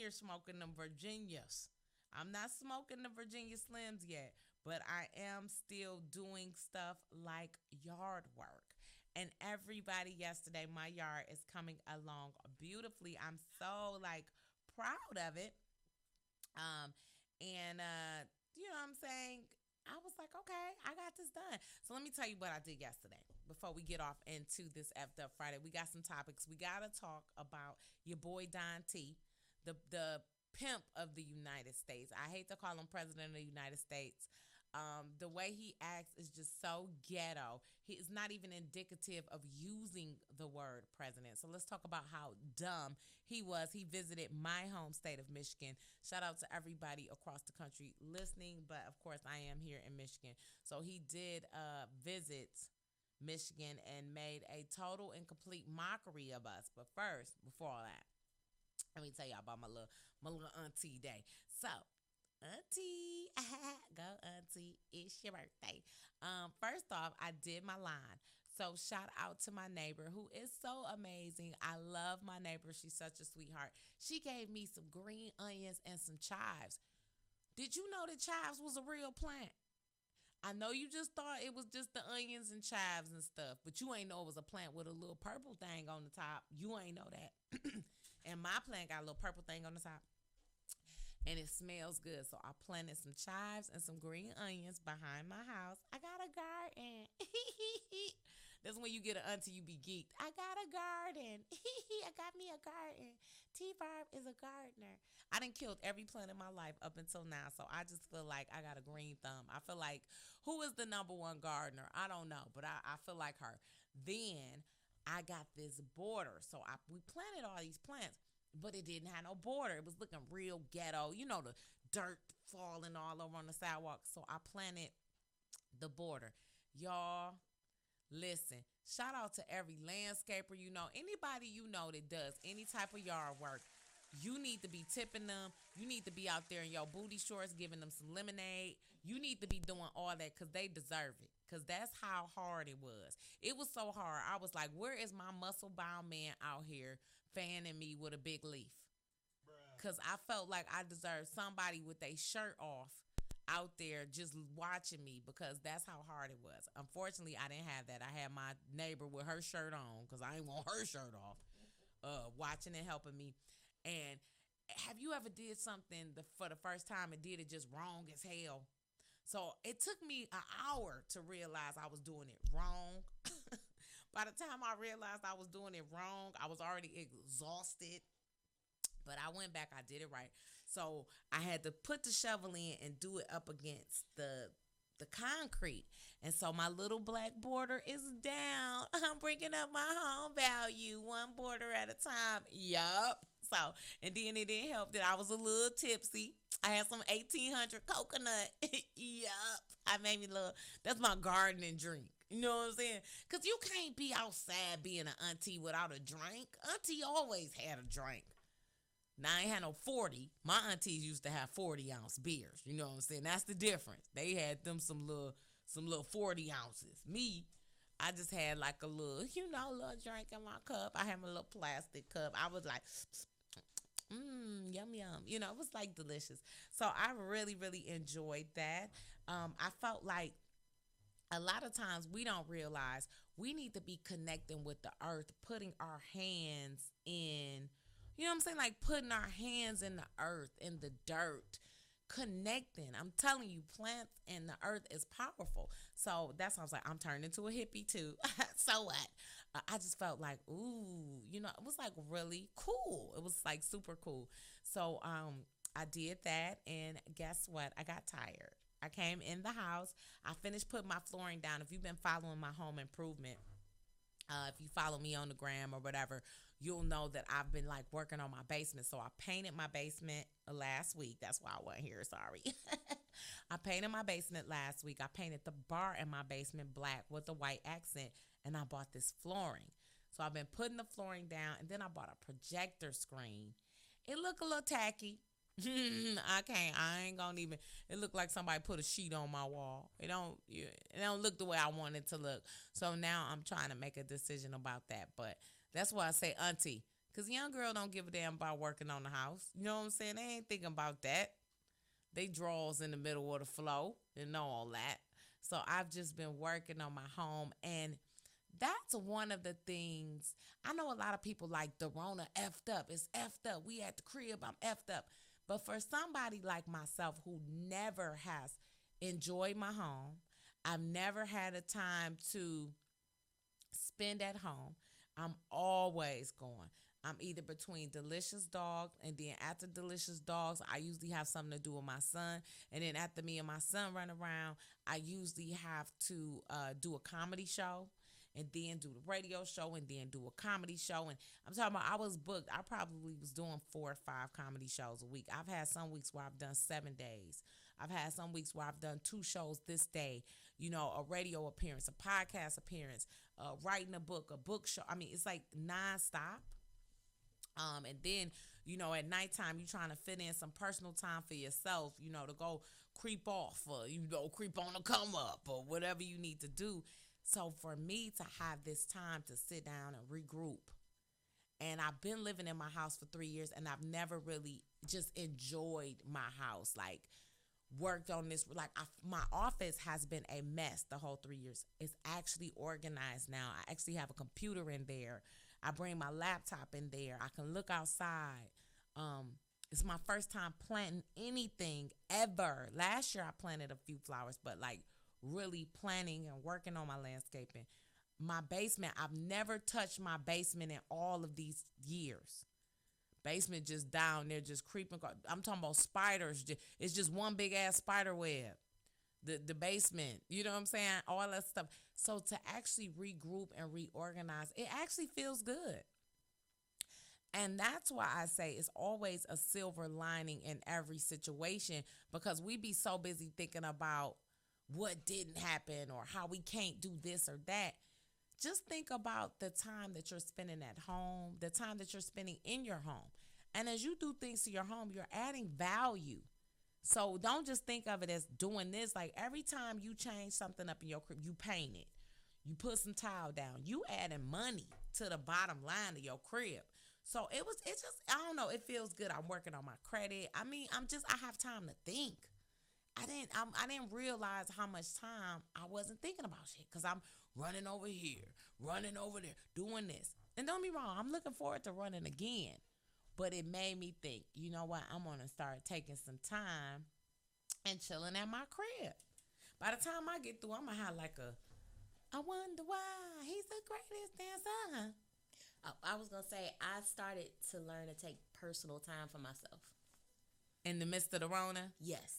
here smoking them Virginias. I'm not smoking the Virginia Slims yet, but I am still doing stuff like yard work. And everybody yesterday, my yard is coming along beautifully. I'm so like proud of it. Um, and you know what I'm saying? I was like, okay, I got this done. So let me tell you what I did yesterday before we get off into this effed up Friday. We got some topics. We gotta talk about your boy Don T, the pimp of the United States. I hate to call him president of the United States. The way he acts is just so ghetto. He is not even indicative of using the word president. So let's talk about how dumb he was. He visited my home state of Michigan. Shout out to everybody across the country listening, but of course I am here in Michigan. So he did visit Michigan and made a total and complete mockery of us. But first, before all that, let me tell y'all about my little auntie day. So Auntie, go Auntie, it's your birthday. First off, I did my line. So shout out to my neighbor who is so amazing. I love my neighbor. She's such a sweetheart. She gave me some green onions and some chives. Did you know that chives was a real plant? I know you just thought it was just the onions and chives and stuff, but you ain't know it was a plant with a little purple thing on the top. You ain't know that. And my plant got a little purple thing on the top and it smells good. So I planted some chives and some green onions behind my house. I got a garden. That's when you get an auntie, you be geeked. I got a garden. I got me a garden. T-Barb is a gardener. I done killed every plant in my life up until now, so I just feel like I got a green thumb. I feel like, who is the number one gardener? I don't know, but I feel like her. Then I got this border, so we planted all these plants, but it didn't have no border. It was looking real ghetto. You know, the dirt falling all over on the sidewalk. So I planted the border. Y'all, listen, shout out to every landscaper you know, anybody you know that does any type of yard work. You need to be tipping them. You need to be out there in your booty shorts giving them some lemonade. You need to be doing all that because they deserve it. Because that's how hard it was. It was so hard. I was like, where is my muscle bound man out here fanning me with a big leaf? Because I felt like I deserved somebody with a shirt off out there just watching me because that's how hard it was. Unfortunately, I didn't have that. I had my neighbor with her shirt on because I didn't want her shirt off, watching and helping me. And have you ever did something for the first time and did it just wrong as hell? So it took me an hour to realize I was doing it wrong. By the time I realized I was doing it wrong, I was already exhausted. But I went back, I did it right. So I had to put the shovel in and do it up against the concrete. And so my little black border is down. I'm bringing up my home value one border at a time. Yup. So, and then it didn't help that I was a little tipsy. I had some 1800 coconut. Yup. I made me little, that's my gardening drink. You know what I'm saying? Because you can't be outside being an auntie without a drink. Auntie always had a drink. Now I ain't had no 40. My aunties used to have 40-ounce beers. You know what I'm saying? That's the difference. They had them some little 40 ounces. Me, I just had like a little drink in my cup. I had my little plastic cup. I was like, yum yum. It was like delicious. So I really, really enjoyed that. I felt like a lot of times we don't realize we need to be connecting with the earth, putting our hands in, you know what I'm saying? Like putting our hands in the earth, in the dirt, connecting. I'm telling you, plants and the earth is powerful. So that's why I was like, I'm turning into a hippie too. So what? I just felt like, ooh, it was like really cool. It was like super cool. So I did that, and guess what? I got tired. I came in the house. I finished putting my flooring down. If you've been following my home improvement, if you follow me on the gram or whatever, you'll know that I've been like working on my basement. So I painted my basement last week. That's why I wasn't here. Sorry. I painted my basement last week. I painted the bar in my basement black with a white accent, and I bought this flooring. So I've been putting the flooring down, and then I bought a projector screen. It looked a little tacky. I ain't gonna even. It looked like somebody put a sheet on my wall. It don't look the way I want it to look. So now I'm trying to make a decision about that. But that's why I say, auntie, Because young girl don't give a damn about working on the house. You know what I'm saying? They ain't thinking about that. They draws in the middle of the flow and all that. So I've just been working on my home, and that's one of the things. I know a lot of people like the Rona effed up. It's effed up. We at the crib, I'm effed up. But for somebody like myself who never has enjoyed my home, I've never had a time to spend at home. I'm always going. I'm either between Delicious Dogs, and then after Delicious Dogs, I usually have something to do with my son. And then after me and my son run around, I usually have to do a comedy show, and then do the radio show, and then do a comedy show. And I'm talking about, I was booked. I probably was doing 4 or 5 comedy shows a week. I've had some weeks where I've done 7 days. I've had some weeks where I've done 2 shows this day, a radio appearance, a podcast appearance, writing a book show. I mean, it's like nonstop. And then, at nighttime, you trying to fit in some personal time for yourself, to go creep off or, creep on a come up or whatever you need to do. So for me to have this time to sit down and regroup, and I've been living in my house for 3 years, and I've never really just enjoyed my house, like worked on this, like my office has been a mess the whole 3 years. It's actually organized now. I actually have a computer in there. I bring my laptop in there. I can look outside. It's my first time planting anything ever. Last year I planted a few flowers, but like really planting and working on my landscaping. My basement, I've never touched my basement in all of these years. Basement just down there, just creeping. I'm talking about spiders. It's just one big ass spider web. The basement, you know what I'm saying? All that stuff. So to actually regroup and reorganize, it actually feels good. And that's why I say it's always a silver lining in every situation, because we be so busy thinking about what didn't happen or how we can't do this or that. Just think about the time that you're spending at home, the time that you're spending in your home. And as you do things to your home, you're adding value. So don't just think of it as doing this. Like every time you change something up in your crib, you paint it, you put some tile down, you adding money to the bottom line of your crib. So it's just, I don't know, it feels good. I'm working on my credit. I mean, I have time to think. I didn't realize how much time I wasn't thinking about shit, because I'm running over here, running over there, doing this. And don't be wrong, I'm looking forward to running again. But it made me think, you know what, I'm going to start taking some time and chilling at my crib. By the time I get through, I'm going to have like I wonder why he's the greatest dancer. I was going to say, I started to learn to take personal time for myself. In the midst of the Rona? Yes.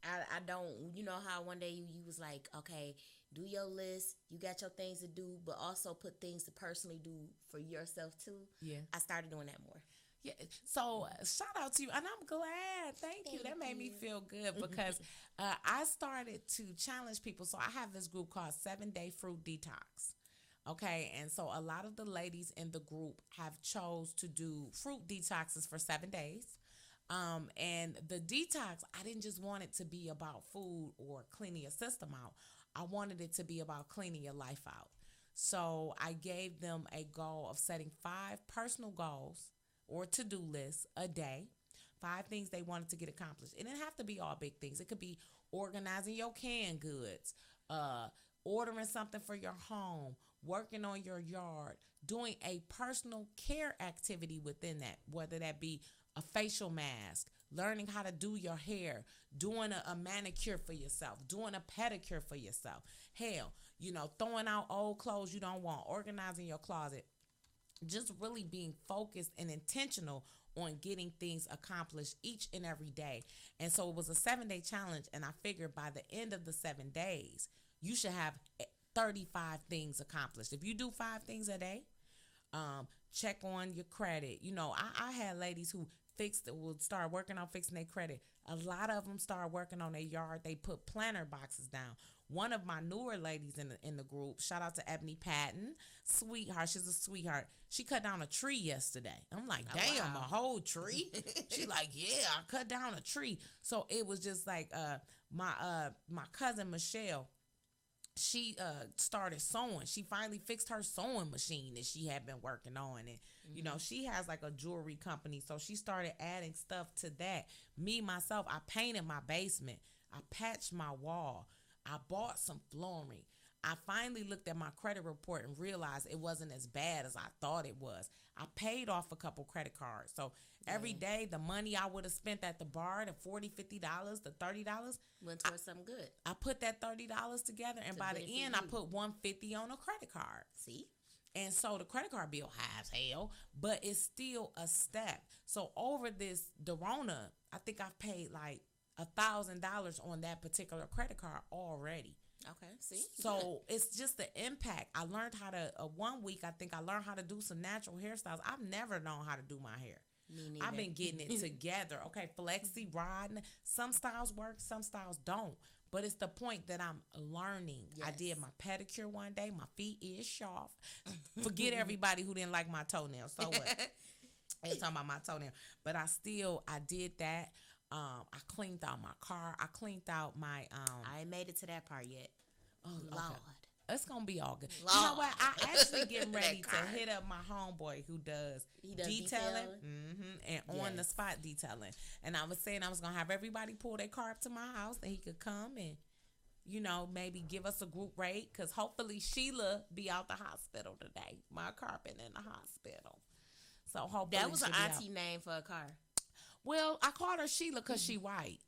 I don't, you know how one day you was like, okay, do your list, you got your things to do, but also put things to personally do for yourself too. Yeah. I started doing that more. Yeah. So shout out to you, and I'm glad. Thank you. That made me feel good, because I started to challenge people. So I have this group called 7-Day Fruit Detox. Okay, and so a lot of the ladies in the group have chose to do fruit detoxes for 7 days. And the detox, I didn't just want it to be about food or cleaning your system out. I wanted it to be about cleaning your life out. So I gave them a goal of setting 5 personal goals or to-do lists a day, 5 things they wanted to get accomplished. It didn't have to be all big things. It could be organizing your canned goods, ordering something for your home, working on your yard, doing a personal care activity within that, whether that be a facial mask, learning how to do your hair, doing a manicure for yourself, doing a pedicure for yourself. Hell, throwing out old clothes you don't want, organizing your closet. Just really being focused and intentional on getting things accomplished each and every day. And so it was a 7-day challenge, and I figured by the end of the 7 days, you should have 35 things accomplished. If you do 5 things a day, check on your credit. I had ladies who would start working on fixing their credit. A lot of them start working on their yard. They put planter boxes down. One of my newer ladies in the group, shout out to Ebony Patton, sweetheart. She's a sweetheart. She cut down a tree yesterday. I'm like, damn, a whole tree? She like, yeah, I cut down a tree. So it was just like my cousin Michelle. she started sewing. She finally fixed her sewing machine that she had been working on, and you know, she has like a jewelry company, so she started adding stuff to that. Me myself, I painted my basement, I patched my wall, I bought some flooring. I finally looked at my credit report and realized it wasn't as bad as I thought it was. I paid off a couple credit cards. So every day, the money I would have spent at the bar, the $40, $50, the $30, went towards something good. I put that $30 together, and by the end, I put $150 on a credit card. See? And so the credit card bill high as hell, but it's still a step. So over this Dorona, I think I've paid like $1,000 on that particular credit card already. Okay, see? So it's just the impact. I learned how to, 1 week, I think I learned how to do some natural hairstyles. I've never known how to do my hair. I've been getting it together. Okay, flexi, riding. Some styles work, some styles don't. But it's the point that I'm learning. Yes. I did my pedicure one day. My feet is sharp. Forget everybody who didn't like my toenails. So what? They talking about my toenail. But I did that. I cleaned out my car. I cleaned out my I ain't made it to that part yet. Oh Lord. Okay. It's gonna be all good. Lord. You know what? I actually getting ready to hit up my homeboy who does detailing. And on the spot detailing. And I was saying I was gonna have everybody pull their car up to my house, and he could come and, you know, maybe give us a group rate, because hopefully Sheila be out the hospital today. My car been in the hospital, so hopefully that was an auntie name for a car. Well, I called her Sheila because she white.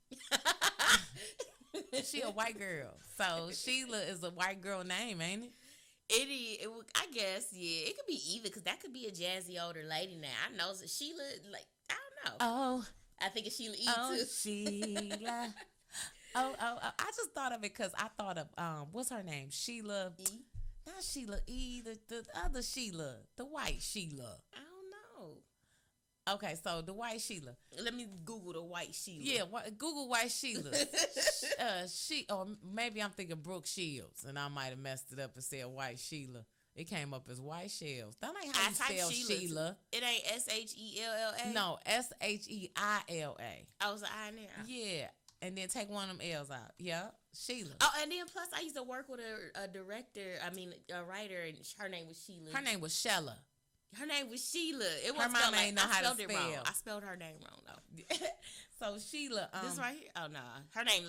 She a white girl. So Sheila is a white girl name, ain't it? I guess, yeah. It could be either, because that could be a jazzy older lady now. I know Sheila, like, I don't know. Oh. I think it's Sheila E, too. Sheila. Oh. I just thought of it because I thought of, what's her name? Sheila. E? Not Sheila E, the other Sheila. The white Sheila. I don't know. Okay, so the white Sheila. Let me Google the white Sheila. Yeah, Google white Sheila. Or maybe I'm thinking Brooke Shields, and I might have messed it up and said white Sheila. It came up as white Shields. That ain't how you spell Sheila. It ain't Shella. No, Sheila. Oh, it's an I in there. Yeah, and then take one of them L's out. Yeah, Sheila. Oh, and then plus I used to work with a director. I mean, a writer, and her name was Sheila. Her name was Shella. Her name was Sheila. It was her mama ain't know how to spell. Wrong. I spelled her name wrong though. So Sheila, this right here. Oh no, her name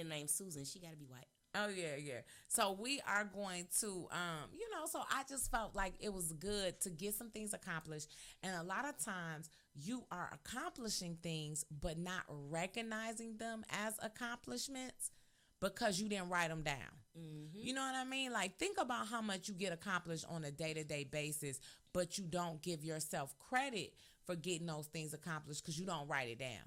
name's Susan. She got to be white. Oh yeah. So we are going to, you know. So I just felt like it was good to get some things accomplished, and a lot of times you are accomplishing things but not recognizing them as accomplishments because you didn't write them down. Mm-hmm. You know what I mean? Like, think about how much you get accomplished on a day-to-day basis, but you don't give yourself credit for getting those things accomplished because you don't write it down.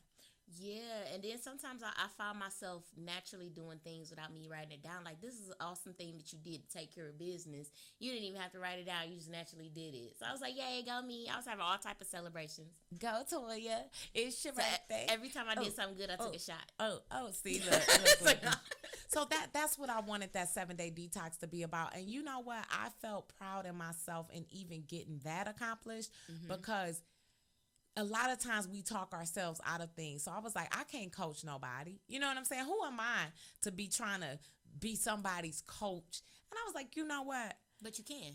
Yeah, and then sometimes I find myself naturally doing things without me writing it down. Like, this is an awesome thing that you did to take care of business. You didn't even have to write it down. You just naturally did it. So I was like, yay, go me. I was having all type of celebrations. Go, Toya. It's your birthday. Every time I did something good, I took a shot. See, look. So that's what I wanted that 7-day detox to be about. And you know what? I felt proud in myself in even getting that accomplished because a lot of times we talk ourselves out of things. So I was like, I can't coach nobody. You know what I'm saying? Who am I to be trying to be somebody's coach? And I was like, you know what? But you can.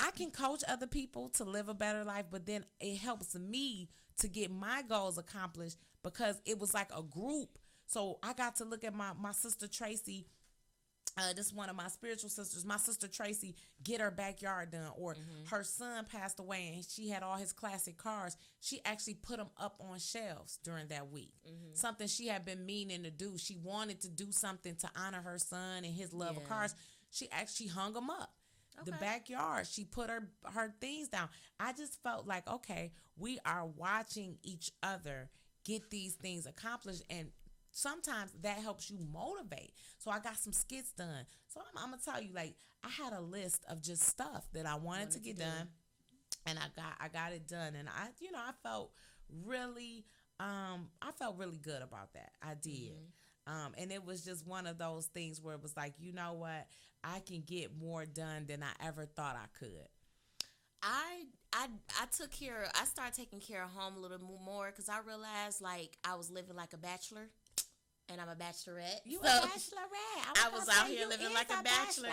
I can coach other people to live a better life, but then it helps me to get my goals accomplished because it was like a group. So I got to look at my sister Tracy. This is one of my spiritual sisters. My sister Tracy get her backyard done, or her son passed away and she had all his classic cars. She actually put them up on shelves during that week. Something she had been meaning to do. She wanted to do something to honor her son and his love of cars. She actually hung them up. Okay. The backyard. She put her things down. I just felt like, okay, we are watching each other get these things accomplished, and sometimes that helps you motivate. So I got some skits done. So I'm going to tell you, like, I had a list of just stuff that I wanted to get done, and I got it done. And I felt really good about that. I did. And it was just one of those things where it was like, you know what? I can get more done than I ever thought I could. I started taking care of home a little more because I realized, like, I was living like a bachelor. And I'm a bachelorette. You a bachelorette. I was out here living like a bachelor.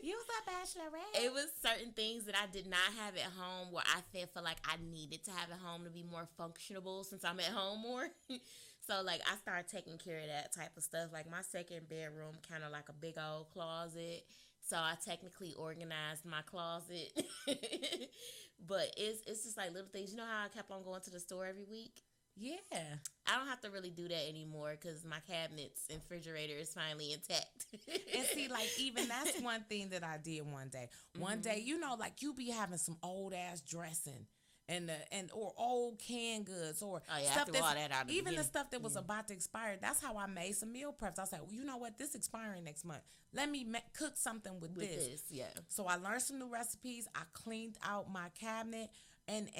You was a bachelorette. It was certain things that I did not have at home where I feel like I needed to have at home to be more functional since I'm at home more. So, like, I started taking care of that type of stuff. Like, my second bedroom kind of like a big old closet. So, I technically organized my closet. But it's just like little things. You know how I kept on going to the store every week? Yeah. I don't have to really do that anymore because my cabinets and refrigerator is finally intact. And see, like, even that's one thing that I did one day. One day, you know, like, you be having some old ass dressing or old canned goods or stuff all that out even the stuff that was about to expire. That's how I made some meal preps. I was like, well, you know what, this expiring next month. Let me cook something with this. Yeah. So I learned some new recipes. I cleaned out my cabinet. And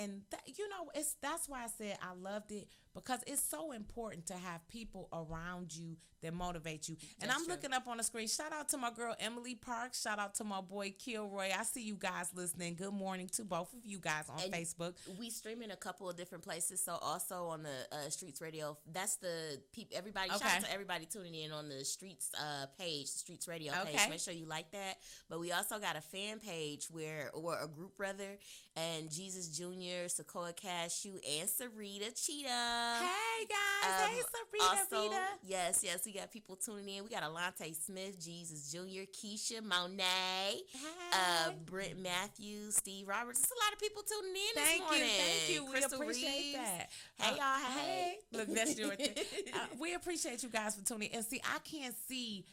you know, that's why I said I loved it, because it's so important to have people around you that motivate you. And I'm looking up on the screen. Shout out to my girl Emily Parks. Shout out to my boy Kilroy. I see you guys listening. Good morning to both of you guys on Facebook. We stream in a couple of different places. So also on the Streetz Radio. That's the people. Everybody. Shout out to everybody tuning in on the Streetz page, the Streetz Radio page. Make sure you like that. But we also got a fan page or a group rather, and Jesus Jr., Sequoia Cashew, and Sarita Cheetah. Hey guys, hey Sarita, also, Rita. Yes, we got people tuning in. We got Alante Smith, Jesus Jr., Keisha, Monet, Brent Matthews, Steve Roberts. There's a lot of people tuning in this morning. Thank you. Crystal We appreciate Reeves. that. Hey, y'all. Hey. Look, that's your thing. We appreciate you guys for tuning in. And see, I can't see.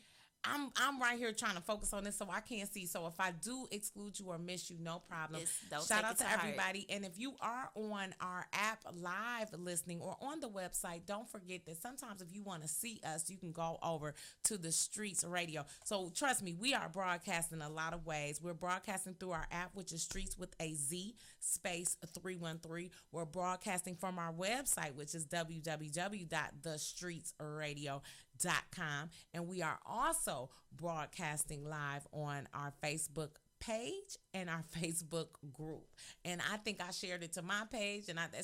I'm right here trying to focus on this, so I can't see. So if I do exclude you or miss you, no problem. Shout out to everybody. And if you are on our app live listening or on the website, don't forget that sometimes if you want to see us, you can go over to the Streetz Radio. So trust me, we are broadcasting a lot of ways. We're broadcasting through our app, which is Streetz with a Z space 313. We're broadcasting from our website, which is www.thestreetsradio.com. And we are also broadcasting live on our Facebook page and our Facebook group. And I think I shared it to my page, and another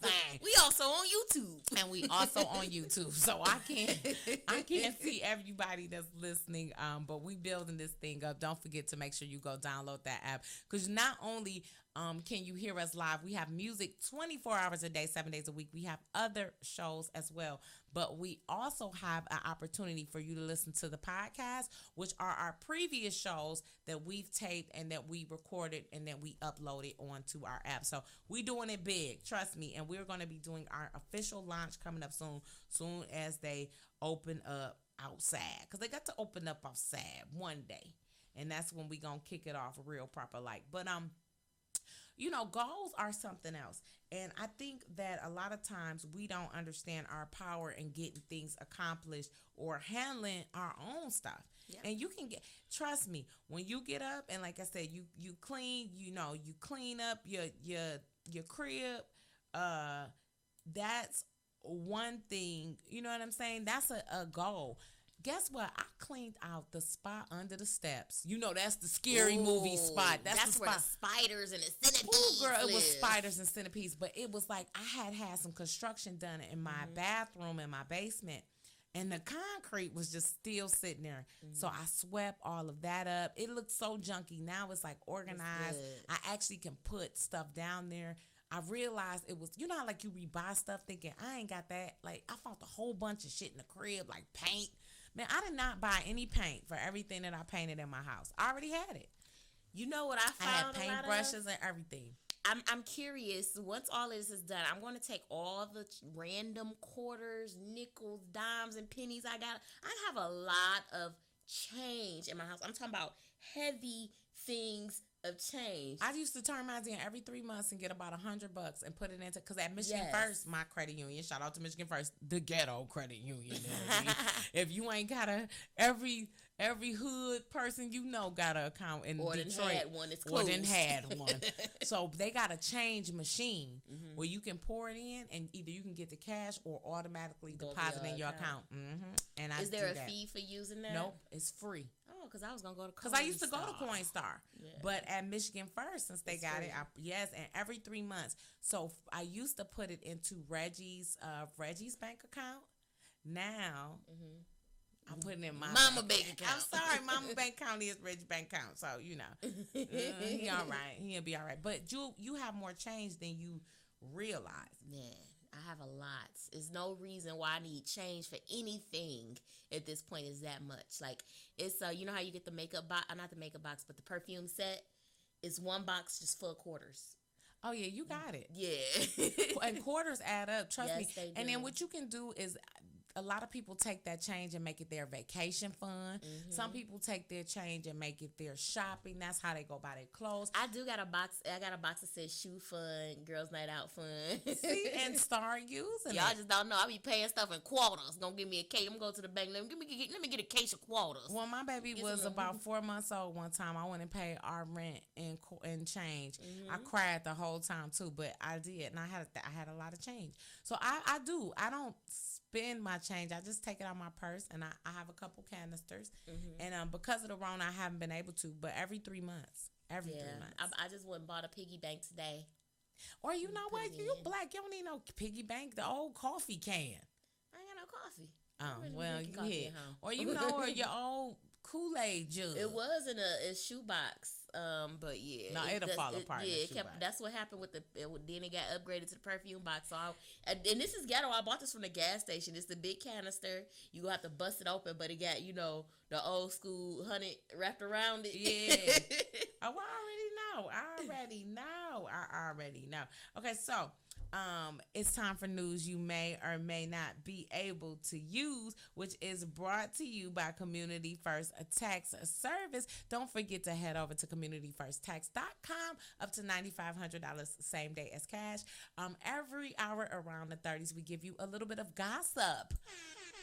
thing. We also on YouTube. And we also on YouTube. So I can't see everybody that's listening. But we building this thing up. Don't forget to make sure you go download that app, because not only can you hear us live, we have music 24 hours a day, 7 days a week. We have other shows as well. But we also have an opportunity for you to listen to the podcast, which are our previous shows that we've taped and that we recorded and that we uploaded onto our app. So we're doing it big, trust me. And we're going to be doing our official launch coming up soon as they open up outside. Because they got to open up outside one day. And that's when we going to kick it off real proper like. But you know, goals are something else. And I think that a lot of times we don't understand our power in getting things accomplished or handling our own stuff. Yeah. And you can trust me, when you get up and like I said, you clean, you clean up your crib, that's one thing, you know what I'm saying? That's a goal. Guess what? I cleaned out the spot under the steps. You know, that's the scary movie spot. That's where the spiders and the centipedes. Girl, it was spiders and centipedes. But it was like I had some construction done in my bathroom in my basement. And the concrete was just still sitting there. So I swept all of that up. It looked so junky. Now it's like organized. I actually can put stuff down there. I realized it was, you know how like you rebuy stuff thinking, I ain't got that. Like I found a whole bunch of shit in the crib, like paint. Man, I did not buy any paint for everything that I painted in my house. I already had it. You know what I found? I had paintbrushes and everything. I'm curious. Once all this is done, I'm going to take all the random quarters, nickels, dimes, and pennies I got. I have a lot of change in my house. I'm talking about heavy things of change. I used to turn mine in every 3 months and get about $100 and put it into, because at Michigan First, my credit union, shout out to Michigan First, the ghetto credit union. If you ain't got every hood person you know got an account in Detroit, had one, it's closed. Or then had one. So they got a change machine where you can pour it in, and either you can get the cash or automatically deposit in your account. And is there a fee for using that? Nope, it's free. Oh, because I was gonna go to because I used to go to Coinstar, but at Michigan First, since they got free. it, yes, and every 3 months. So I used to put it into Reggie's bank account. Now I'm putting in my Mama bank account. I'm sorry, Mama bank account is Reggie bank account, so you know, he all right, he'll be all right. But you have more change than you realize. Man, I have a lot. There's no reason why I need change for anything at this point. Is that much? Like it's you know how you get the makeup box, not the makeup box, but the perfume set. It's one box just full of quarters. Oh yeah, you got it. Yeah, And quarters add up. Trust yes, me. They do. And then what you can do is, a lot of people take that change and make it their vacation fund. Some people take their change and make it their shopping. That's how they go buy their clothes. I do got a box. I got a box that says shoe fun, girls night out fun. See, and start using Y'all it. just don't know. I be paying stuff in quarters. Gonna give me a case. I'm gonna go to the bank. Let me get a case of quarters. When my baby was about 4 months old, one time I went and paid our rent and change. I cried the whole time too, but I did, and I had a lot of change. So I do. I don't spend my change. I just take it out of my purse, and I have a couple canisters. And because of the Rona, I haven't been able to. But every 3 months, 3 months. I just went and bought a piggy bank today. Or you know what? You black. You don't need no piggy bank. The old coffee can. I ain't got no coffee. Oh well, you hit. Or you know, or your old Kool-Aid jug. It was in a shoebox. But yeah, no, it'll fall apart. Yeah, it kept. That's what happened with then it got upgraded to the perfume box. So and this is ghetto. I bought this from the gas station. It's the big canister. You gonna have to bust it open, but it got the old school honey wrapped around it. Yeah. Oh, I already know. Okay, so it's time for news you may or may not be able to use, which is brought to you by Community First Tax Service. Don't forget to head over to communityfirsttax.com, up to $9,500 same day as cash. Every hour around the 30s, we give you a little bit of gossip.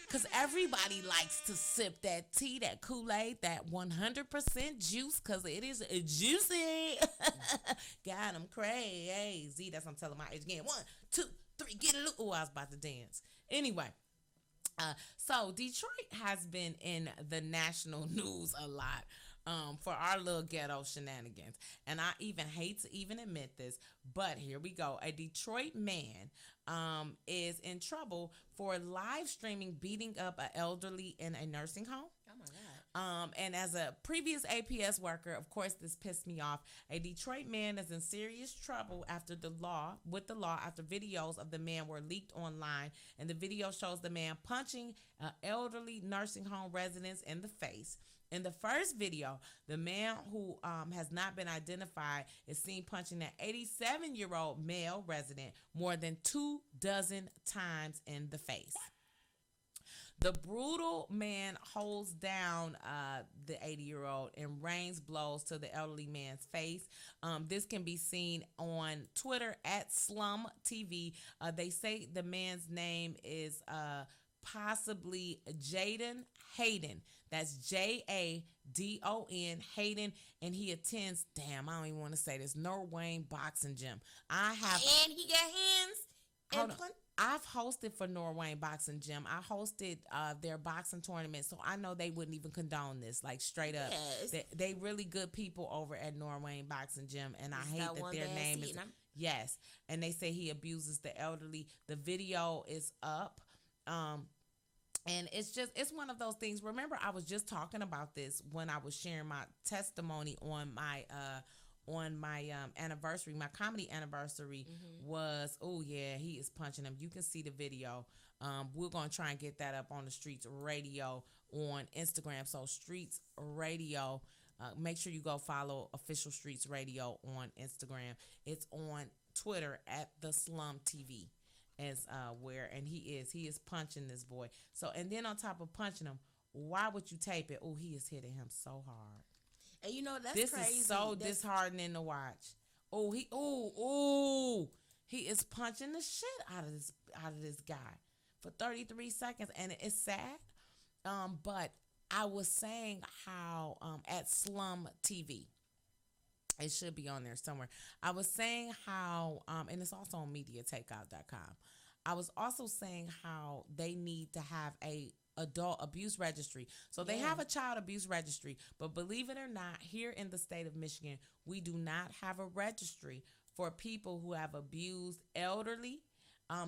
Because everybody likes to sip that tea, that Kool-Aid, that 100% juice, because it is juicy. Got them crazy. That's what I'm telling my age again. 1, 2, 3, get it. Oh, I was about to dance. Anyway, so Detroit has been in the national news a lot. For our little ghetto shenanigans. And I even hate to even admit this, but here we go. A Detroit man is in trouble for live streaming beating up an elderly in a nursing home. Oh my God. And as a previous APS worker, of course, this pissed me off. A Detroit man is in serious trouble after after videos of the man were leaked online, and the video shows the man punching an elderly nursing home residents in the face. In the first video, the man who has not been identified is seen punching an 87-year-old male resident more than 24 times in the face. The brutal man holds down the 80-year-old and rains blows to the elderly man's face. This can be seen on Twitter at Slum TV. They say the man's name is possibly Jaden Hayden. That's Jadon Hayden, and he attends. Damn, I don't even want to say this. Norwayne Boxing Gym. And he got hands. I've hosted for Norwayne Boxing Gym. I hosted their boxing tournament, so I know they wouldn't even condone this. Like straight up, yes. they really good people over at Norwayne Boxing Gym, and I hate that their name is. Yes, and they say he abuses the elderly. The video is up. And it's one of those things. Remember, I was just talking about this when I was sharing my testimony on my anniversary, my comedy anniversary. Was, oh yeah, he is punching him. You can see the video. We're going to try and get that up on the Streetz Radio on Instagram. So Streetz Radio, make sure you go follow official Streetz Radio on Instagram. It's on Twitter at the Slum TV. As and he is punching this boy. So, and then on top of punching him, why would you tape it? Oh, he is hitting him so hard. And that's this crazy. This is so disheartening to watch. He is punching the shit out of this guy for 33 seconds, and it's sad. But I was saying how at Slum TV. It should be on there somewhere. I was saying how, and it's also on MediaTakeout.com. I was also saying how they need to have a adult abuse registry. So they have a child abuse registry, but believe it or not, here in the state of Michigan, we do not have a registry for people who have abused elderly.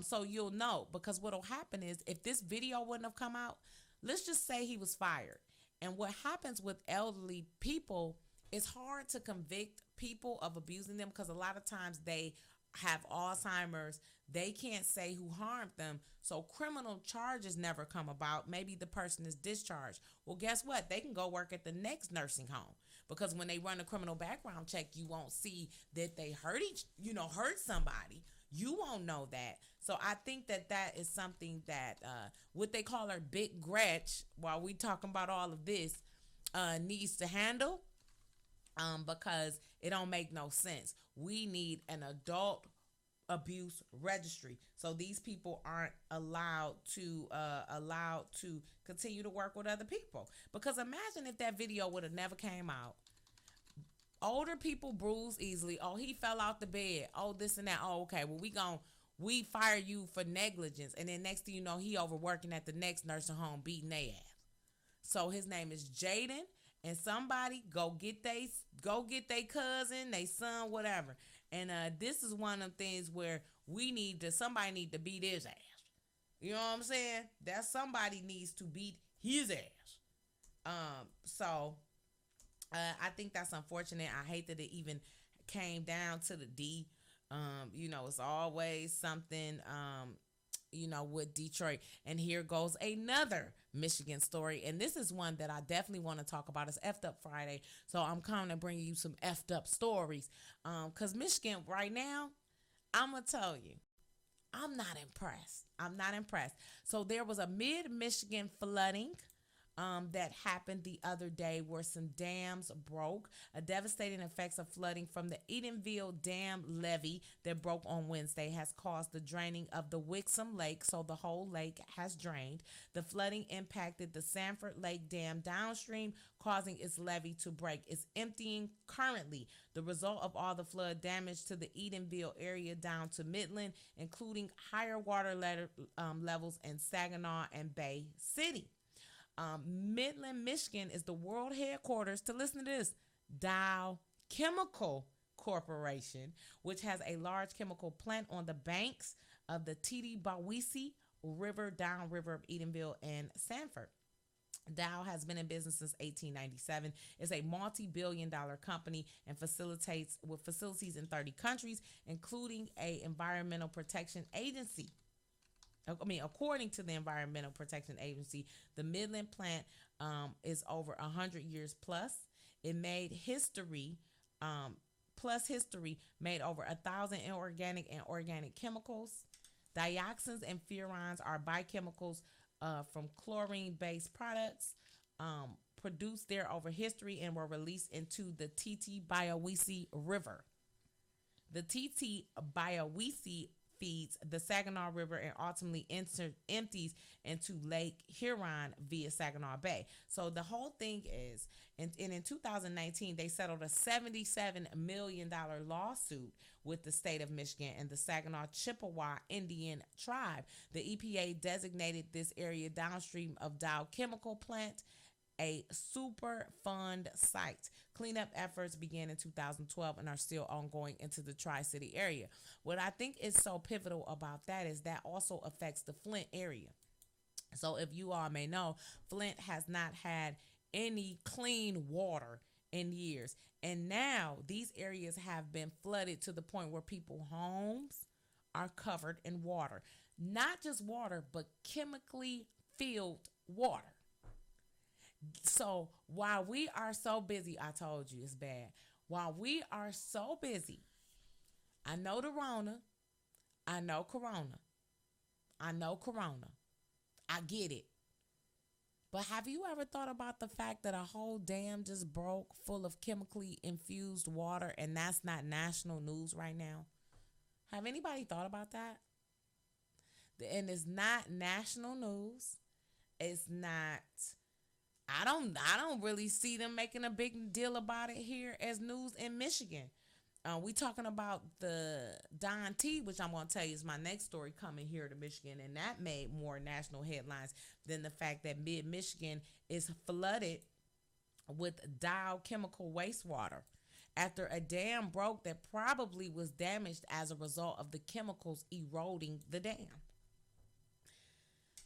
So you'll know, because what'll happen is, if this video wouldn't have come out, let's just say he was fired. And what happens with elderly people, it's hard to convict people of abusing them because a lot of times they have Alzheimer's. They can't say who harmed them. So criminal charges never come about. Maybe the person is discharged. Well, guess what? They can go work at the next nursing home, because when they run a criminal background check, you won't see that they hurt somebody. You won't know that. So I think that is something that what they call our Big Gretch, while we talking about all of this, needs to handle, because it don't make no sense. We need an adult abuse registry, so these people aren't allowed to continue to work with other people. Because imagine if that video would have never came out. Older people bruise easily. Oh, he fell out the bed. Oh, this and that. Oh, okay. Well, we fire you for negligence, and then next thing you know, he overworking at the next nursing home beating their ass. So his name is Jaden, and somebody go get they cousin, they son, whatever. And this is one of the things where somebody need to beat his ass. You know what I'm saying? That somebody needs to beat his ass. I think that's unfortunate. I hate that it even came down to the D. It's always something, with Detroit. And here goes another Michigan story. And this is one that I definitely want to talk about. It's Effed Up Friday. So I'm coming to bring you some effed up stories. Because Michigan right now, I'm going to tell you, I'm not impressed. So there was a mid-Michigan flooding that happened the other day, where some dams broke. A devastating effects of flooding from the Edenville Dam levee that broke on Wednesday has caused the draining of the Wixom Lake, so the whole lake has drained. The flooding impacted the Sanford Lake Dam downstream, causing its levee to break. It's emptying currently. The result of all the flood damage to the Edenville area down to Midland, including higher water levels in Saginaw and Bay City. Midland, Michigan is the world headquarters to, listen to this, Dow Chemical Corporation, which has a large chemical plant on the banks of the Tittibawisi River, downriver of Edenville and Sanford. Dow has been in business since 1897. It's a multi-billion-dollar company and facilitates with facilities in 30 countries, including a environmental protection agency. According to the Environmental Protection Agency, the Midland plant is over 100 years plus. It made history, made over 1,000 inorganic and organic chemicals. Dioxins and furans are biochemicals from chlorine-based products produced there over history and were released into the Tittibawisi River. The Tittibawisi feeds the Saginaw River and ultimately empties into Lake Huron via Saginaw Bay. So the whole thing is, in 2019, they settled a $77 million lawsuit with the state of Michigan and the Saginaw Chippewa Indian tribe. The EPA designated this area downstream of Dow Chemical Plant a Superfund site. Cleanup efforts began in 2012 and are still ongoing into the Tri-City area. What I think is so pivotal about that is that also affects the Flint area. So if you all may know, Flint has not had any clean water in years. And now these areas have been flooded to the point where people's homes are covered in water. Not just water, but chemically filled water. So while we are so busy, I told you it's bad. While we are so busy, I know the Rona, I know Corona, I get it. But have you ever thought about the fact that a whole dam just broke full of chemically infused water, and that's not national news right now? Have anybody thought about that? And it's not national news. It's not. I don't really see them making a big deal about it here as news in Michigan. We talking about the Don T, which I'm going to tell you is my next story coming here to Michigan, and that made more national headlines than the fact that mid-Michigan is flooded with Dow chemical wastewater after a dam broke that probably was damaged as a result of the chemicals eroding the dam.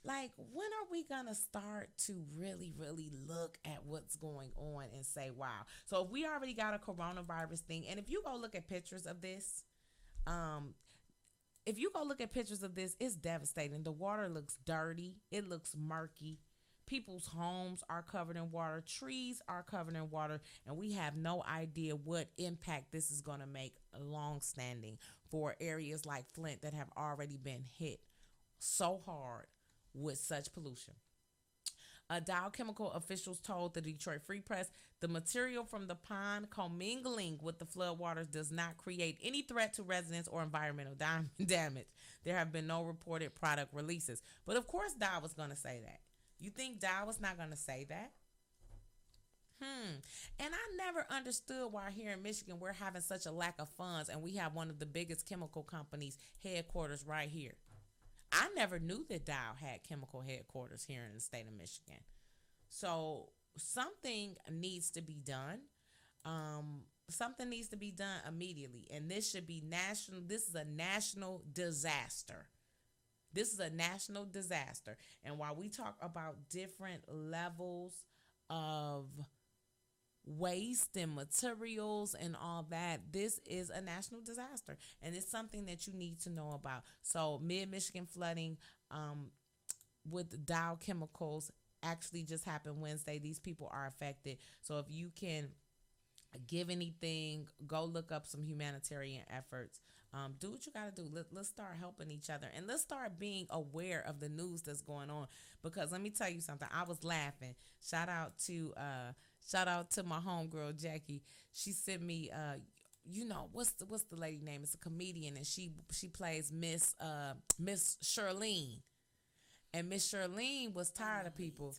Like, when are we going to start to really, really look at what's going on and say, wow. So if we already got a coronavirus thing, and if you go look at pictures of this, it's devastating. The water looks dirty. It looks murky. People's homes are covered in water. Trees are covered in water. And we have no idea what impact this is going to make long standing for areas like Flint that have already been hit so hard with such pollution. Dow Chemical officials told the Detroit Free Press the material from the pond commingling with the floodwaters does not create any threat to residents or environmental damage. There have been no reported product releases. But of course Dow was going to say that. You think Dow was not going to say that? And I never understood why here in Michigan we're having such a lack of funds and we have one of the biggest chemical companies headquarters right here. I never knew that Dow had chemical headquarters here in the state of Michigan. So something needs to be done. Something needs to be done immediately. And this should be national. This is a national disaster. This is a national disaster. And while we talk about different levels of waste and materials and all that, this is a national disaster, and it's something that you need to know about. So mid-Michigan flooding with Dow chemicals actually just happened Wednesday. These people are affected. So if you can give anything, go look up some humanitarian efforts. Do what you got to do. Let's start helping each other, and let's start being aware of the news that's going on, because let me tell you something. I was laughing. Shout out to my homegirl Jackie. She sent me what's the lady name? It's a comedian, and she plays Miss Charlene. And Miss Charlene was tired of people.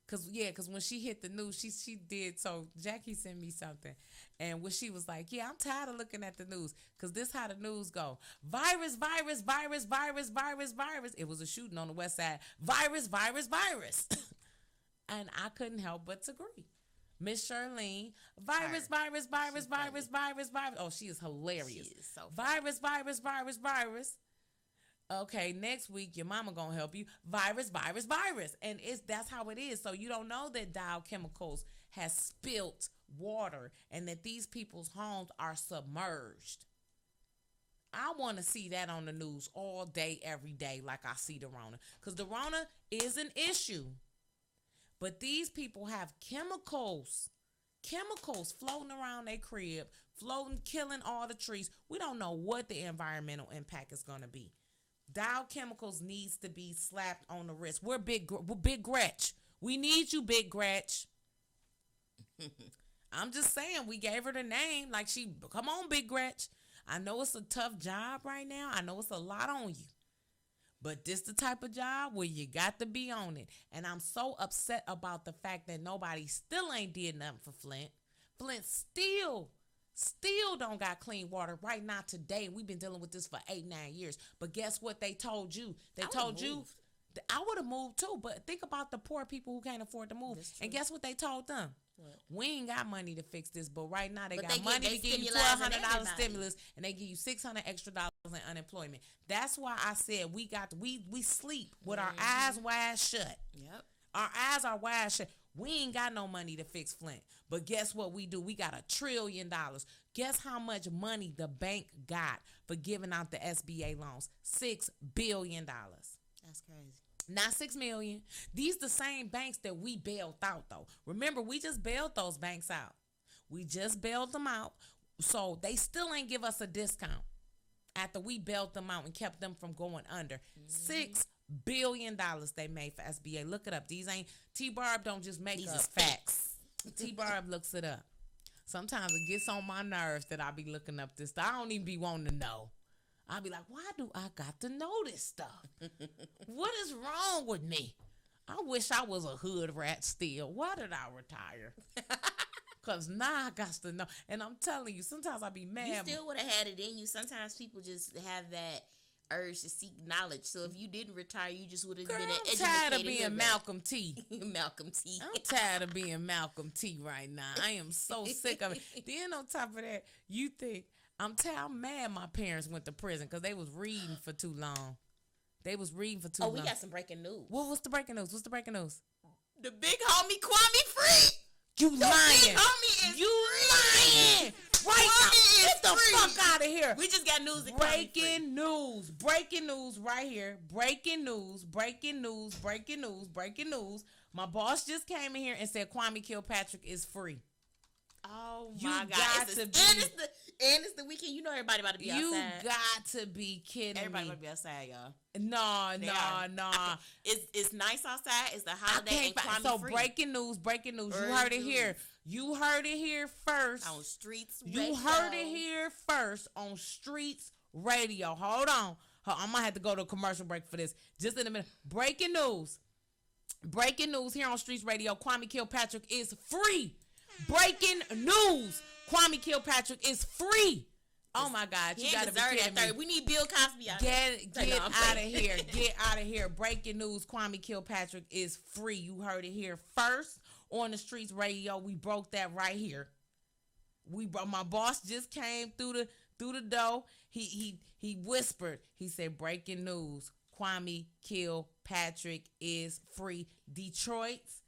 Cause when she hit the news, she did. So Jackie sent me something, and when she was like, "Yeah, I'm tired of looking at the news, cause this how the news go: virus, virus, virus, virus, virus, virus." It was a shooting on the west side. Virus, virus, virus, and I couldn't help but to agree. Miss Charlene, virus, virus, virus, virus, virus, virus. Oh, she is hilarious. She is so virus, virus, virus, virus. Okay, next week your mama gonna help you. Virus, virus, virus, and that's how it is. So you don't know that Dow Chemicals has spilt water and that these people's homes are submerged. I want to see that on the news all day, every day, like I see the Rona, because the Rona is an issue, but these people have chemicals floating around their crib, floating, killing all the trees. We don't know what the environmental impact is gonna be. Dow Chemicals needs to be slapped on the wrist. We're Big Gretch. We need you, Big Gretch. I'm just saying, we gave her the name. Like, come on, Big Gretch. I know it's a tough job right now. I know it's a lot on you. But this the type of job where you got to be on it. And I'm so upset about the fact that nobody still ain't did nothing for Flint. Flint still don't got clean water right now today. We've been dealing with this for 8-9 years. But guess what they told you? They told you I would have moved too. But think about the poor people who can't afford to move. And guess what they told them? What? We ain't got money to fix this, but right now they got money to give you $1,200 stimulus, and they give you $600 extra in unemployment. That's why I said we sleep with our eyes wide shut. Yep. Our eyes are wide shut. We ain't got no money to fix Flint. But guess what we do? We got $1 trillion. Guess how much money the bank got for giving out the SBA loans? $6 billion. That's crazy. Not $6 million. These the same banks that we bailed out, though. Remember, we just bailed those banks out. We just bailed them out. So they still ain't give us a discount after we bailed them out and kept them from going under. $6 billion they made for SBA. Look it up. These ain't T-Barb don't just make These up facts. T-Barb looks it up. Sometimes it gets on my nerves that I be looking up this stuff. I don't even be wanting to know. I'll be like, why do I got to know this stuff? What is wrong with me? I wish I was a hood rat still. Why did I retire? Cause now I got to know. And I'm telling you, sometimes I be mad. You still would have had it in you. Sometimes people just have that urge to seek knowledge. So if you didn't retire, you just would have been an educated. I'm tired of being Malcolm T. Malcolm T. I'm tired of being Malcolm T right now. I am so sick of it. Then on top of that, you think I'm mad my parents went to prison because they was reading for too long. They was reading for too long. Oh, we got some breaking news. What's the breaking news? The big homie Kwame free. You lying. Big homie is you free. lying. Right now. Get the fuck out of here. We just got news. Breaking news right here. Breaking news. My boss just came in here and said Kwame Kilpatrick is free. Oh my God. And it's the weekend. You know everybody about to be outside. You got to be kidding everybody me. About to be outside, y'all. No. It's nice outside. It's the holiday and Kwame so free. Breaking news. You heard it here first. On Streetz Radio. You heard it here first on Streetz Radio. Hold on. I'm going to have to go to a commercial break for this. Just in a minute. Breaking news here on Streetz Radio. Kwame Kilpatrick is free. Breaking news. Kwame Kilpatrick is free. Oh my God. You got to be kidding me. We need Bill Cosby out Get out of here. Get out of here. Breaking news. Kwame Kilpatrick is free. You heard it here first on the Streetz Radio. We broke that right here. My boss just came through the door. He whispered. He said, breaking news. Kwame Kilpatrick is free. Detroit's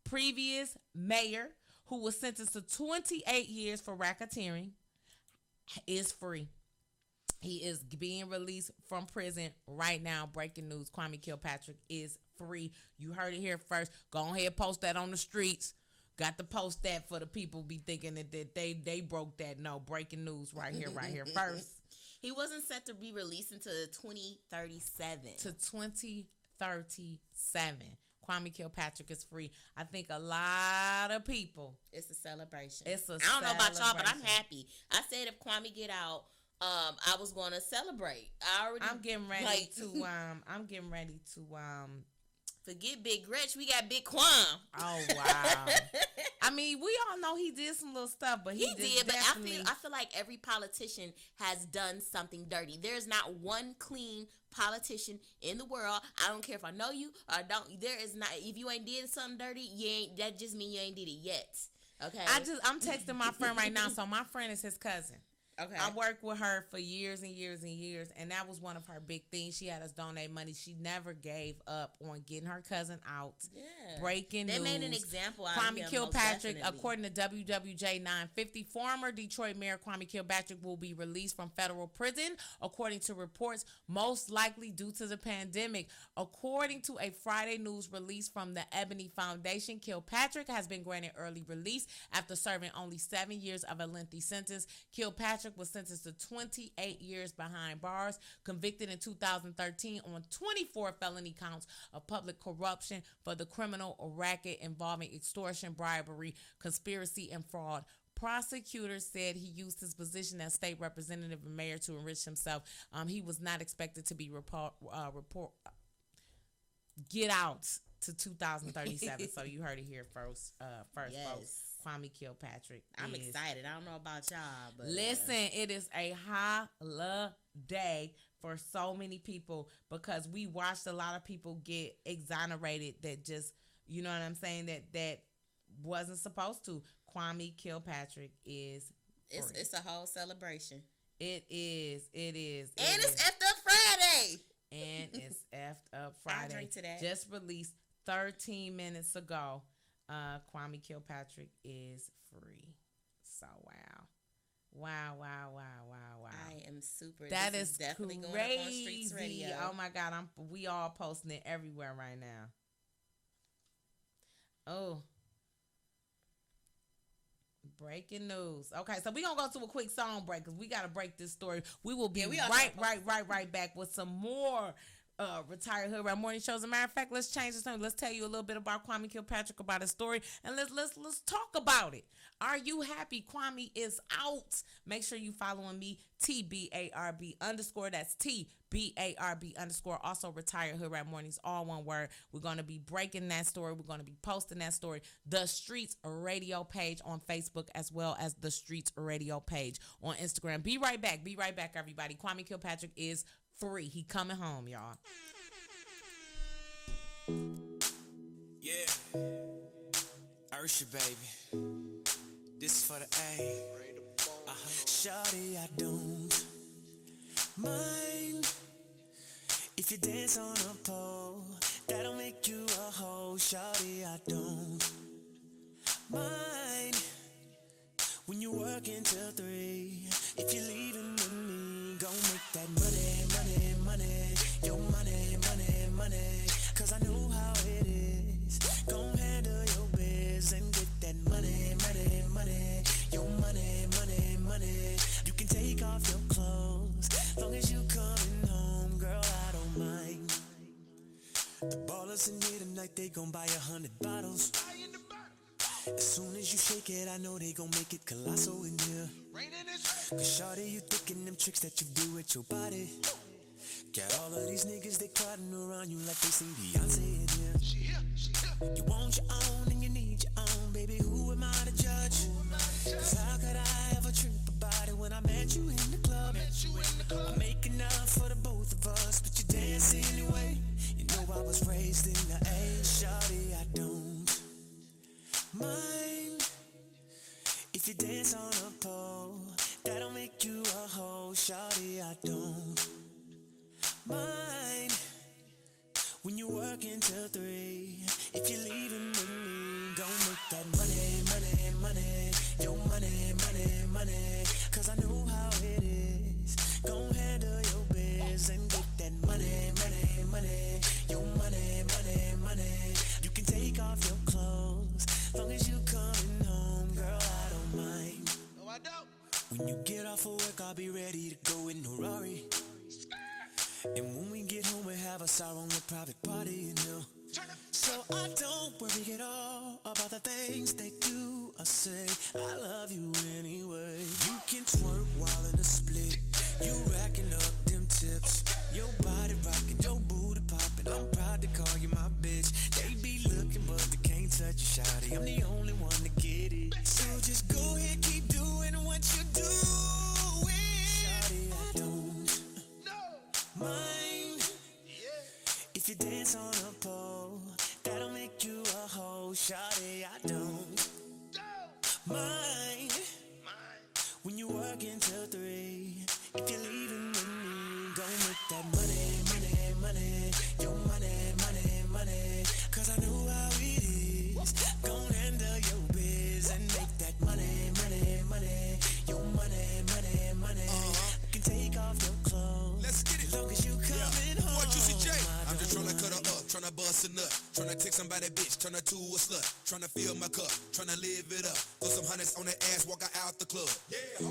previous mayor, who was sentenced to 28 years for racketeering, is free. He is being released from prison right now. Breaking news. Kwame Kilpatrick is free. You heard it here first. Go ahead, post that on the streets. Got to post that for the people be thinking that they broke that. No, breaking news right here first. He wasn't set to be released until 2037. To 2037. Kwame Kilpatrick is free. I think a lot of people. It's a celebration. I don't know about y'all, but I'm happy. I said if Kwame get out, I was going to celebrate. I'm getting ready to. I'm getting ready to. Forget Big Gretch. We got Big Kwame. Oh wow. I mean, we all know he did some little stuff, but he did. But I feel like every politician has done something dirty. There's not one clean politician in the world. I don't care if I know you or don't. There is not. If you ain't did something dirty, you ain't. That just mean you ain't did it yet. Okay. I'm texting my friend right now. So my friend is his cousin. Okay. I worked with her for years and years and years, and that was one of her big things. She had us donate money. She never gave up on getting her cousin out. Yeah. Breaking news. They made an example out Kwame of him, Kilpatrick, according to WWJ 950, former Detroit Mayor Kwame Kilpatrick will be released from federal prison, according to reports, most likely due to the pandemic. According to a Friday news release from the Ebony Foundation, Kilpatrick has been granted early release after serving only 7 years of a lengthy sentence. Kilpatrick was sentenced to 28 years behind bars, convicted in 2013 on 24 felony counts of public corruption for the criminal racket involving extortion, bribery, conspiracy, and fraud. Prosecutors said he used his position as state representative and mayor to enrich himself. He was not expected to be get out to 2037. So you heard it here first, yes. Folks. Kwame Kilpatrick. I'm excited. I don't know about y'all, but listen, it is a holiday for so many people because we watched a lot of people get exonerated that just, you know what I'm saying, that wasn't supposed to. Kwame Kilpatrick is free. It's a whole celebration. It is. And it's Effed Up Friday. And it's Effed Up Friday. I drink to that. Just released 13 minutes ago. Kwame Kilpatrick is free. So wow. I am super. That this is definitely crazy. Going up on Streetz Radio. Oh my God, we all posting it everywhere right now. Oh. Breaking news. Okay, so we're gonna go to a quick song break because we gotta break this story. We will be right back with some more Retired Hood Rat Morning Shows. As a matter of fact, let's change this name. Let's tell you a little bit about Kwame Kilpatrick, about his story, and let's talk about it. Are you happy? Kwame is out. Make sure you following me, TBARB underscore. That's TBARB underscore. Also, Retired Hood Rat Mornings, all one word. We're going to be breaking that story. We're going to be posting that story. The Streetz Radio page on Facebook, as well as the Streetz Radio page on Instagram. Be right back. Be right back, everybody. Kwame Kilpatrick is free. He coming home, y'all. Yeah. Ursha, baby. This is for the A. Shawty, I don't mind if you dance on a pole. That'll make you a hoe. Shawty, I don't mind when you work until 3. If you're leaving with me, gon' make that money, money, money. Your money, money, money. Cause I know how it is. Gon' handle your biz and get that money, money, money. Your money, money, money. You can take off your clothes long as you coming home, girl, I don't mind. The ballers in here tonight, they gon' buy 100 bottles. As soon as you shake it, I know they gon' make it colossal in here. Cause shawty, you thinking them tricks that you do with your body. Got all of these niggas, they crowding around you like they sing Beyonce in here. You want your own and you need your own, baby, who am I to judge? Cause how could I ever trip about it when I met you in the club? I make enough for the both of us, but you dance anyway. You know I was raised in the A. Shawty, I don't mind if you dance on a pole. That'll make you a hoe. Shawty, I don't mind when you work until 3. If you're leaving with me, gon' make that money, money, money. Your money, money, money. Cause I know how it is. Gon' handle your biz and get that money, money, money. Your money, money, money. You can take off your clothes long as you coming home, girl, I don't mind. No, I don't. When you get off of work, I'll be ready to go in a Rari. And when we get home, we have us our own private party, you know. So I don't worry at all about the things they do or say. I love you anyway. You can twerk while in a split. You racking up them tips. Your body rocking, your booty popping. I'm proud to call you my bitch. They be looking, but they can't touch you, shawty. I'm the only one to get it. So just go ahead, keep doing what you do. Shawty, I don't mind if you dance on a pole. That'll make you a hoe. Shawty, I don't mind when you work until 3. If you're leaving with me, gon' make that money, money, money. Your money, money, money. Cause I know how it is. Gon' handle your biz and make that money, money, money. Your money, money, money. You can take off your clothes. Let's get it. Long as you coming home. What you see, Jay? I'm just tryna cut her up, tryna bust a nut, tryna take somebody bitch, turn her to a slut, tryna fill my cup, tryna live it up, throw some hundreds on the ass, walk her out the club. Yeah,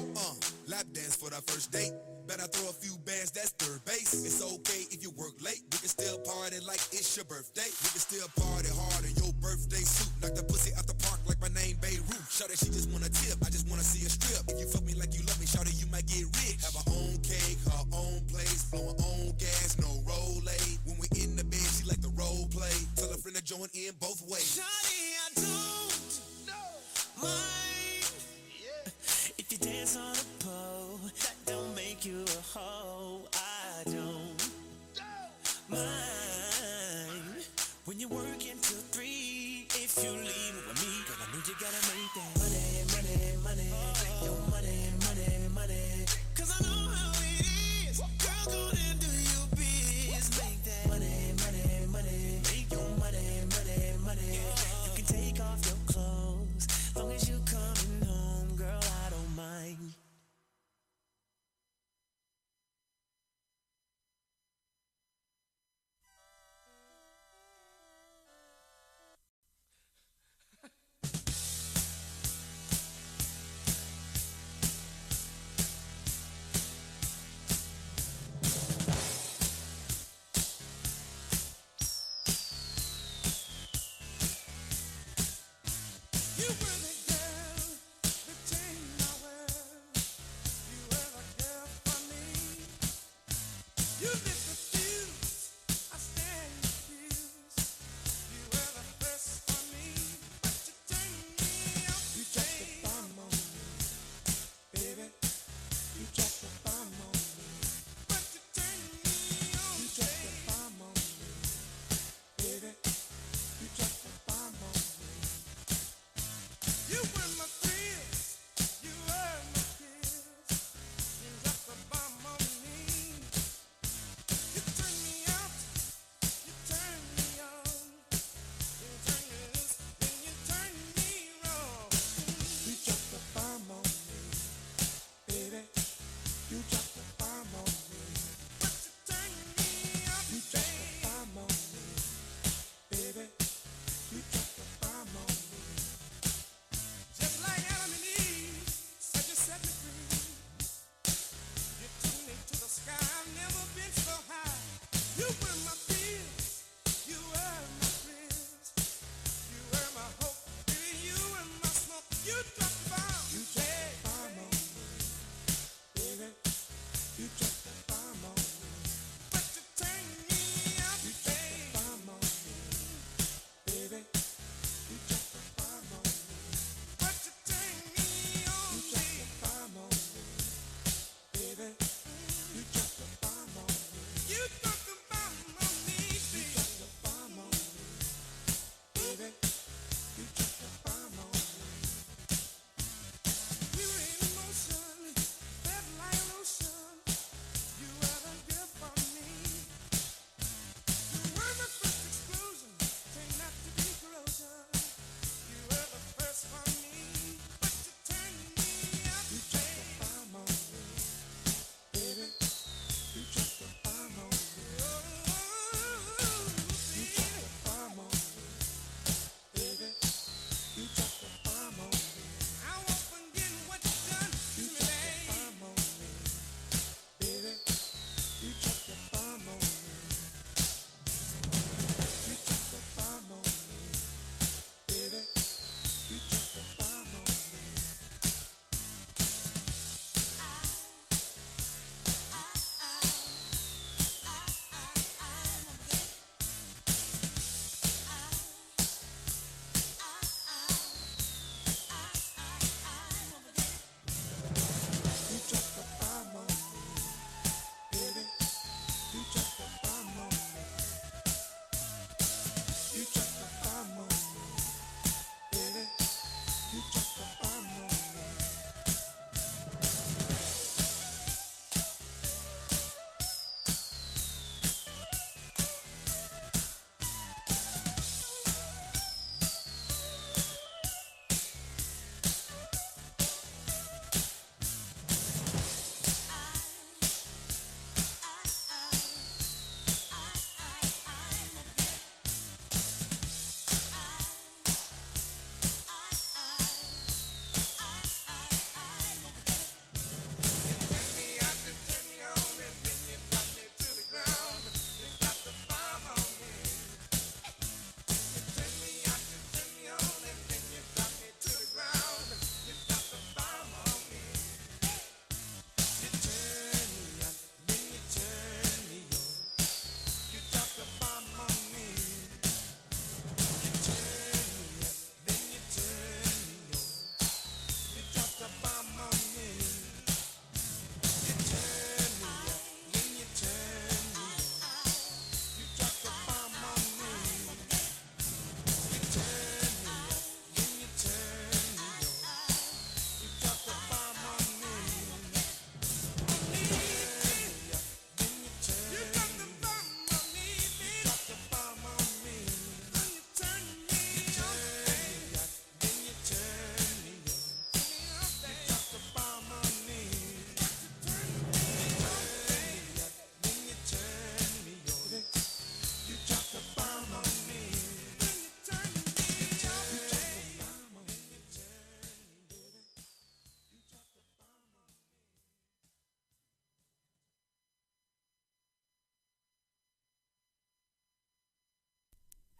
lap dance for the first date. Better throw a few bands, that's third base. It's okay if you work late, we can still party like it's your birthday. We can still party hard in your birthday suit. Knock the pussy out the park like my name Beirut. Shout that she just wanna tip, I just wanna see a strip. If you fuck me like you love me, shout that you might get rich. Have her own cake, her own place, blow her own gas, no roll-aid. When we in the bed, she like the role play. Tell a friend to join in both ways. Shawty, I don't mind if you dance on a pole. That don't make you a hoe. I don't mind when you work until 3. If you leave with me, girl, I know you gotta make that money, money, money. Your money, money, money. Cause I know how it is. Girl, go and do your biz. Make that money, money, money. Make your money, money, money. You can take off your clothes long as you coming home, girl, I don't mind.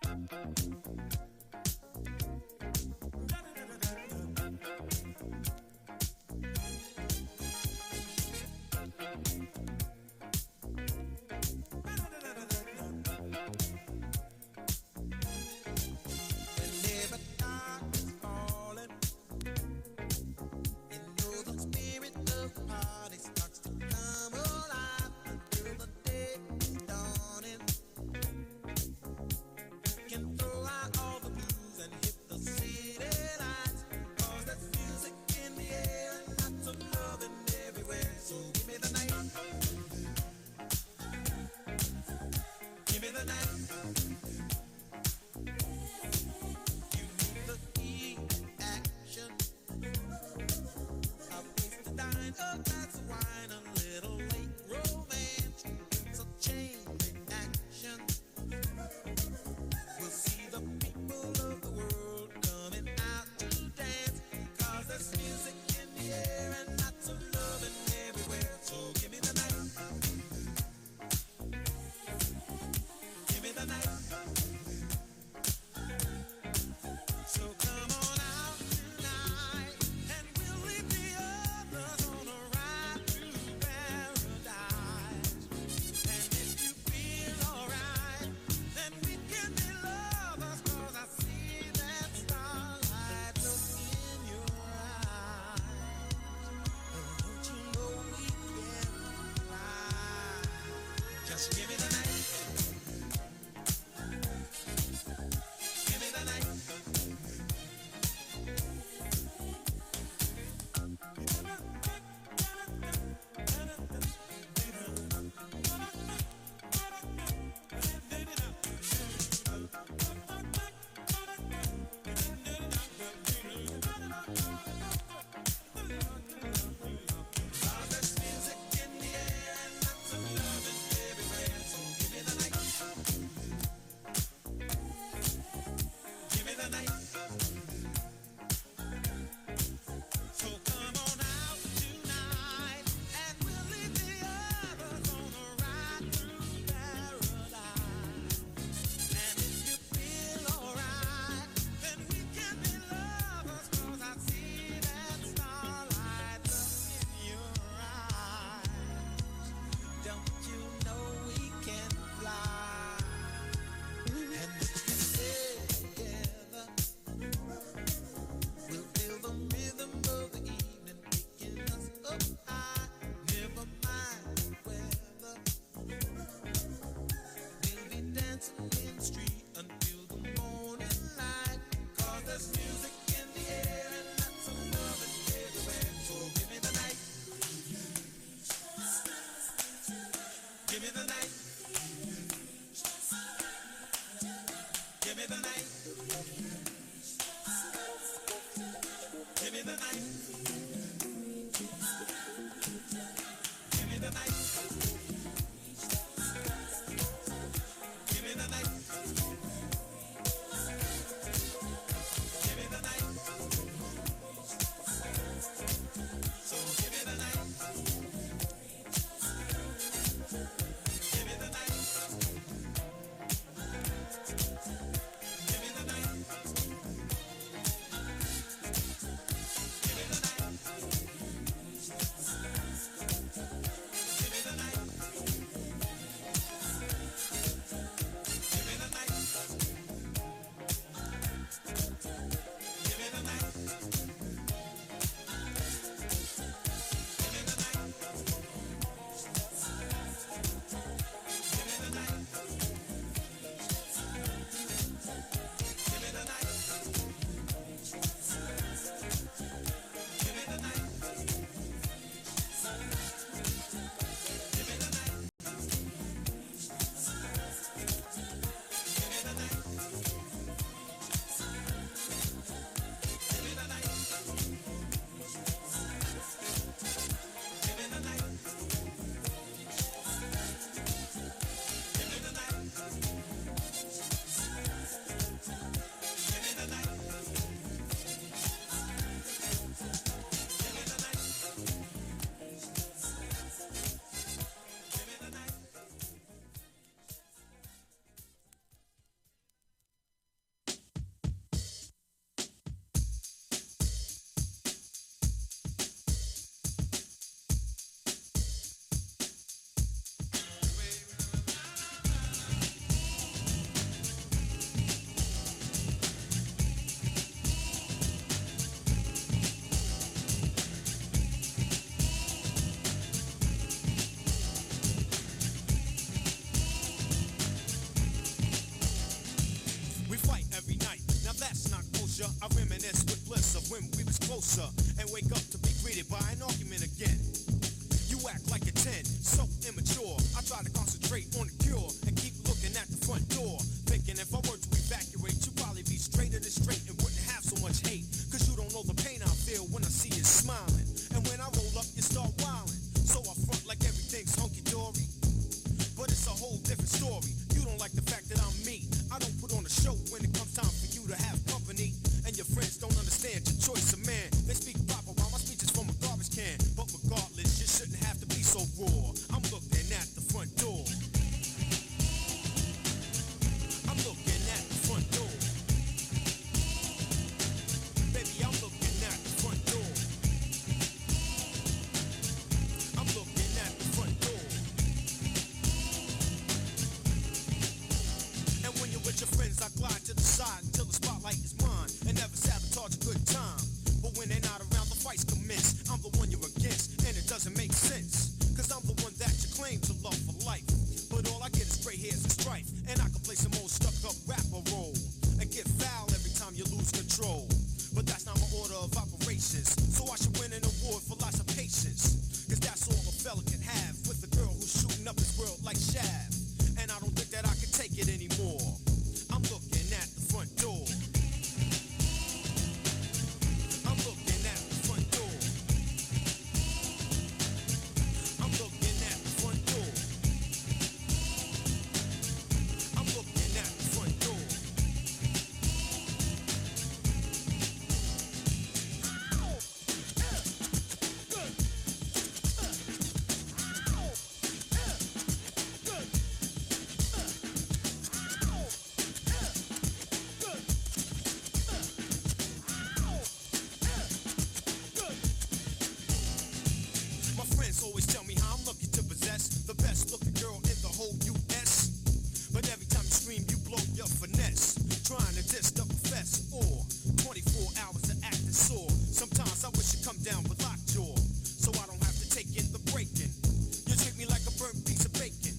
Whenever dark is falling, you know the spirit of the party starts to come alive until the day is dawning. Can throw out all the We fight every night, now that's not kosher. I reminisce with bliss of when we was closer, and wake up to be greeted by an argument again. You act like a 10, so immature. I try to concentrate on the cure and keep looking at the front door, thinking if I were to evacuate, you'd probably be straighter than straight and wouldn't have so much hate. Cause you don't know the pain I feel when I see you smiling, and when I roll up, you start wilding. So I front like everything's hunky-dory, but it's a whole different story. You don't like the fact that I'm me. I don't put on a show when it comes time for you to have company, and your friends don't understand your choice of man. They speak proper while my speech is from a garbage can, but regardless, you shouldn't have to be so raw. I'm looking at the front door. I'm looking at the front door. Baby, I'm looking at the front door. I'm looking at the front door. And when you're with your friends, I glide to the side until the spotlight is mine, and never sabotage a good time. But when they're not around, the fights commence. I'm the one you're against, and it doesn't make sense. Cause I'm the one that you claim to love for life. But all I get is gray hairs and strife, and I can play some old stuck-up rapper role and get foul every time you lose control. But that's not my order of operations, so I should win an award for lots of patience. Cause that's all a fella can have with a girl who's shooting up his world like Shaft. And I don't think that I can take it anymore. I'm looking at the front door. I'm looking at the front door. I'm looking at the front door. I'm looking at the front door. My friends always tell me how I'm lucky to possess the best looking girl in the whole U.S. But every time you scream, you blow your finesse, trying to diss the profess, or 24 hours of acting sore. Sometimes I wish you'd come down with lockjaw, so I don't have to take in the breaking. You treat me like a burnt piece of bacon.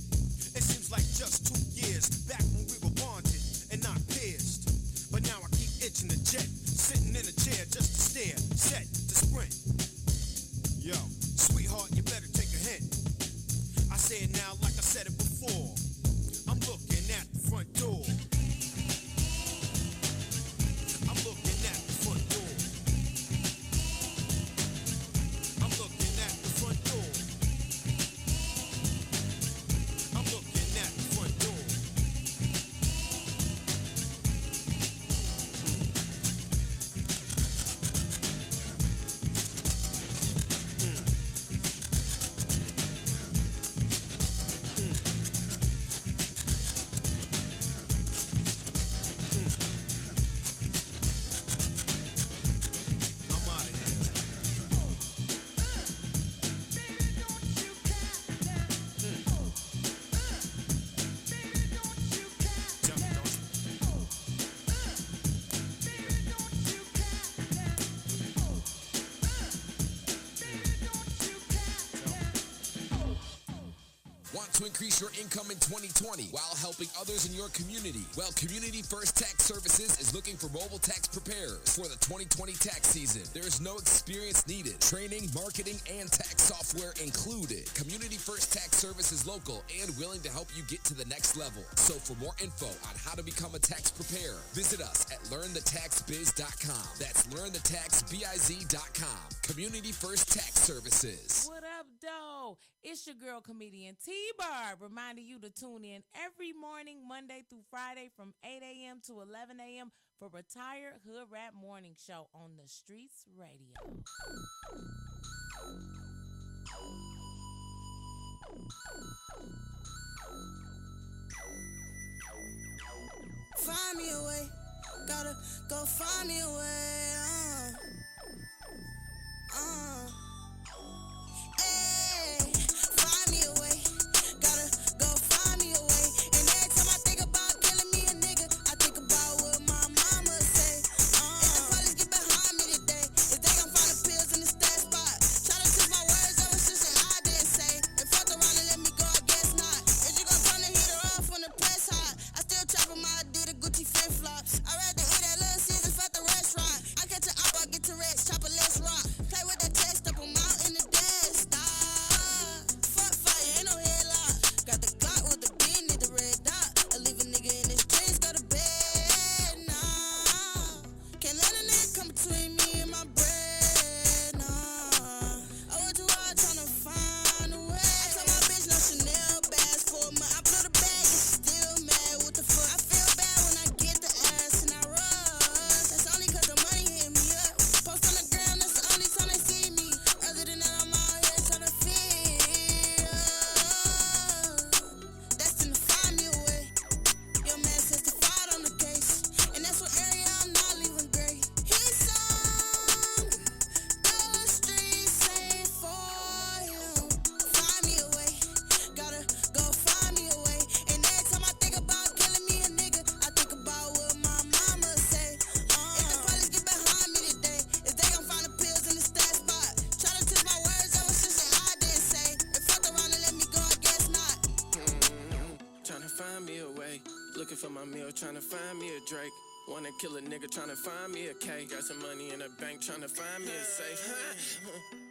It seems like just 2 years back when we were bonded and not pierced. But now I keep itching the jet, sitting in a chair just to stare, set to sprint. Yo, sweetheart, you better take a hint. I say it now like I said it before. I'm looking at the front door. I'm looking at the front door. I'm looking at the front door. I'm looking at the front door. Want to increase your income in 2020 while helping others in your community? Well, Community First Tax Services is looking for mobile tax preparers for the 2020 tax season. There is no experience needed. Training, marketing, and tax software included. Community First Tax Services is local and willing to help you get to the next level. So for more info on how to become a tax preparer, visit us at learnthetaxbiz.com. That's learnthetaxbiz.com. Community First Tax Services. What up, doe? It's your girl comedian T-Barb reminding you to tune in every morning, Monday through Friday from 8 a.m. to 11 a.m. for Retired Hoodrat Morning Show on the Streetz Radio. Find me a way, gotta go find me a way. Hey, find me a way, gotta go find me a way. And every time I think about killing me a nigga, I think about what my mama say. If the police get behind me today, if they gon' find the pills in the stash spot, try to twist my words, that was just I didn't say. They fucked around and let me go, I guess not. If you gon' turn the heater off when the press hot, I still chop 'em, I did a Gucci flip flop. Ayy, looking for my meal, tryna find me a Drake. Wanna kill a nigga, tryna find me a K. Got some money in the bank, tryna find me a safe.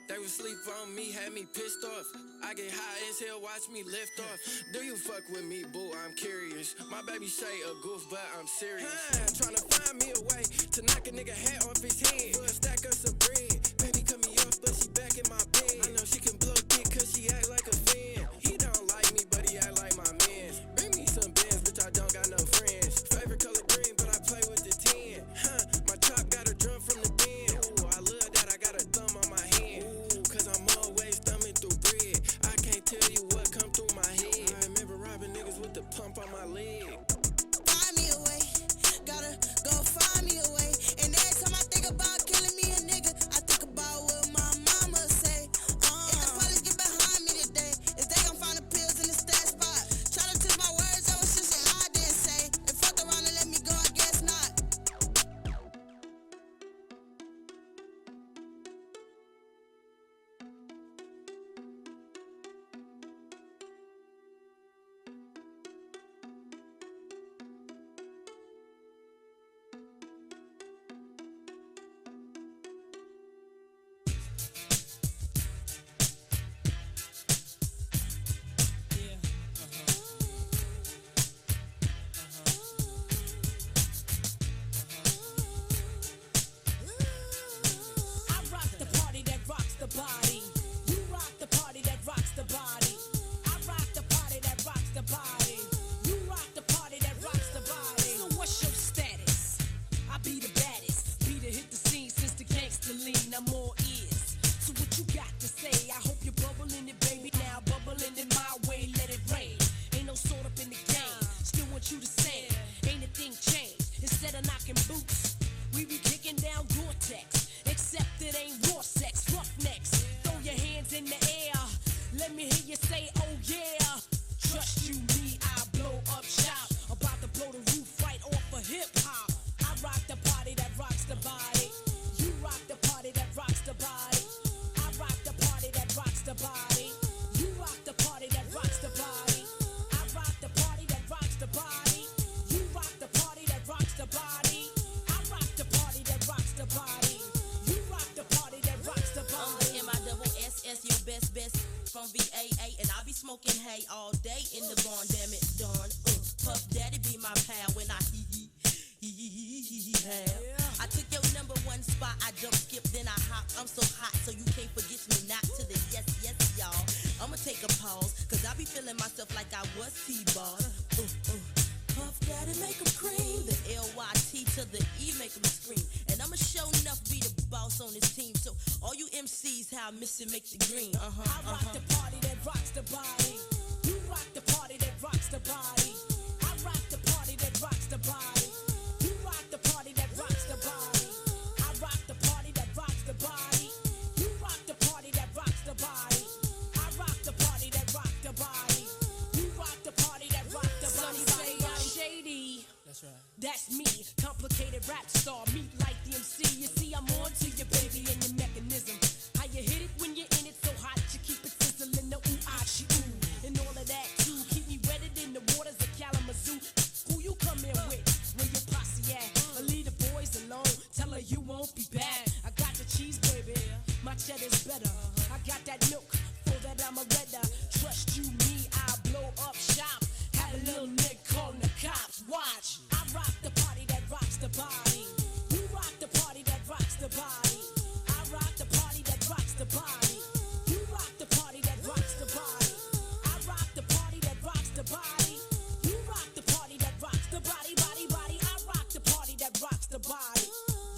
They would sleep on me, had me pissed off. I get high as hell, watch me lift off. Do you fuck with me, boo? I'm curious. My baby say a goof, but I'm serious. Tryna find me a way to knock a nigga hat off his head. For a stack of some bread. Baby cut me off, but she back in my bed. I know she can blow dick cause she act like a fan. He don't like me, but he act like my man. Bring me some bands, bitch, I don't got no friends. Favorite color green, but I play with the 10. My chop got a drum from the band. Ooh, I love that I got a thumb on my hand. Ooh, cause I'm always thumbing through bread. I can't tell you what come through my head. I remember robbing niggas with the pump on my leg. Find me a way, gotta go find me a way. And every time I think about killing me a nigga, I think about what my mama say. If the police get behind me today, if they gon' find the pills in the stash spot, try to twist my words over some shit I didn't say. If fucked around and let me go, I guess not. I rock the party that rocks the body. You rock the party that rocks the body. I rock the party that rocks the body. You rock the party that rocks the body. So what's your status? I be the baddest. Be the hit the scene since the gangster lean. I'm all ears. So what you got to say? I hope you're bubbling it, baby. Now bubbling it my way, let it rain. Ain't no sort up in the game. Still want you to sing. Ain't a thing changed. Instead of knocking boots, we be kicking down Gore-Tex. Except it ain't war sex, roughnecks. Throw your hands in the air. Let me hear you say, oh yeah. Trust you, me, I blow up shop. About to blow the roof right off of hip hop. I rock the party that rocks the body. You rock the party that rocks the body. I rock the party that rocks the body. You rock the party that rocks the body. I rock the party that rocks the body. You rock the party that rocks the body. I rock the party that rocks the body. You rock the party that rocks the body. M-I-double-S-S, your best from VAA. And I be smoking hay all day in the barn, damn it, darn. Puff Daddy be my pal when I have. I took your number one spot, I jump, skip, then I hop. I'm so hot, so you can't forget me not to the yes, y'all. I'ma take a pause, cause I be feeling myself like I was T-Boss. Puff Daddy make 'em cream. The L-Y-T to the E make 'em scream. And I'ma show enough be the boss on this team. So all you MCs, how I miss it, make the green. I rock the party that rocks the body. You rock the party that rocks the body. I rock the party that rocks the body. You rock the party that rocks the body. I rock the party that rocks the body. You rock the party that rocks the body. I rock the party that rocks the body. You rock the party that rocks the body. Some say I'm shady. That's right. That's me, complicated rap star, meet like the MC. You see, I'm on to you, baby, and your mechanism. How you hit it when you're in it so hot, you keep it sizzling, the ooh, and all of that too. Keep me wetted in the waters of Kalamazoo. Who you come in with? Where your posse at? Or leave the boys alone, tell her you won't be back. I got the cheese, baby, my cheddar's better. I got that milk, for that I'm a redder. Trust you, me, I blow up shop. Have a little nigga calling the cops, watch. I rock the party that rocks the body. You rock the party that rocks the body. I rock the party that rocks the body. You rock the party that rocks the body. I rock the party that rocks the body. You rock the party that rocks the body, body, body. I rock the party that rocks the body.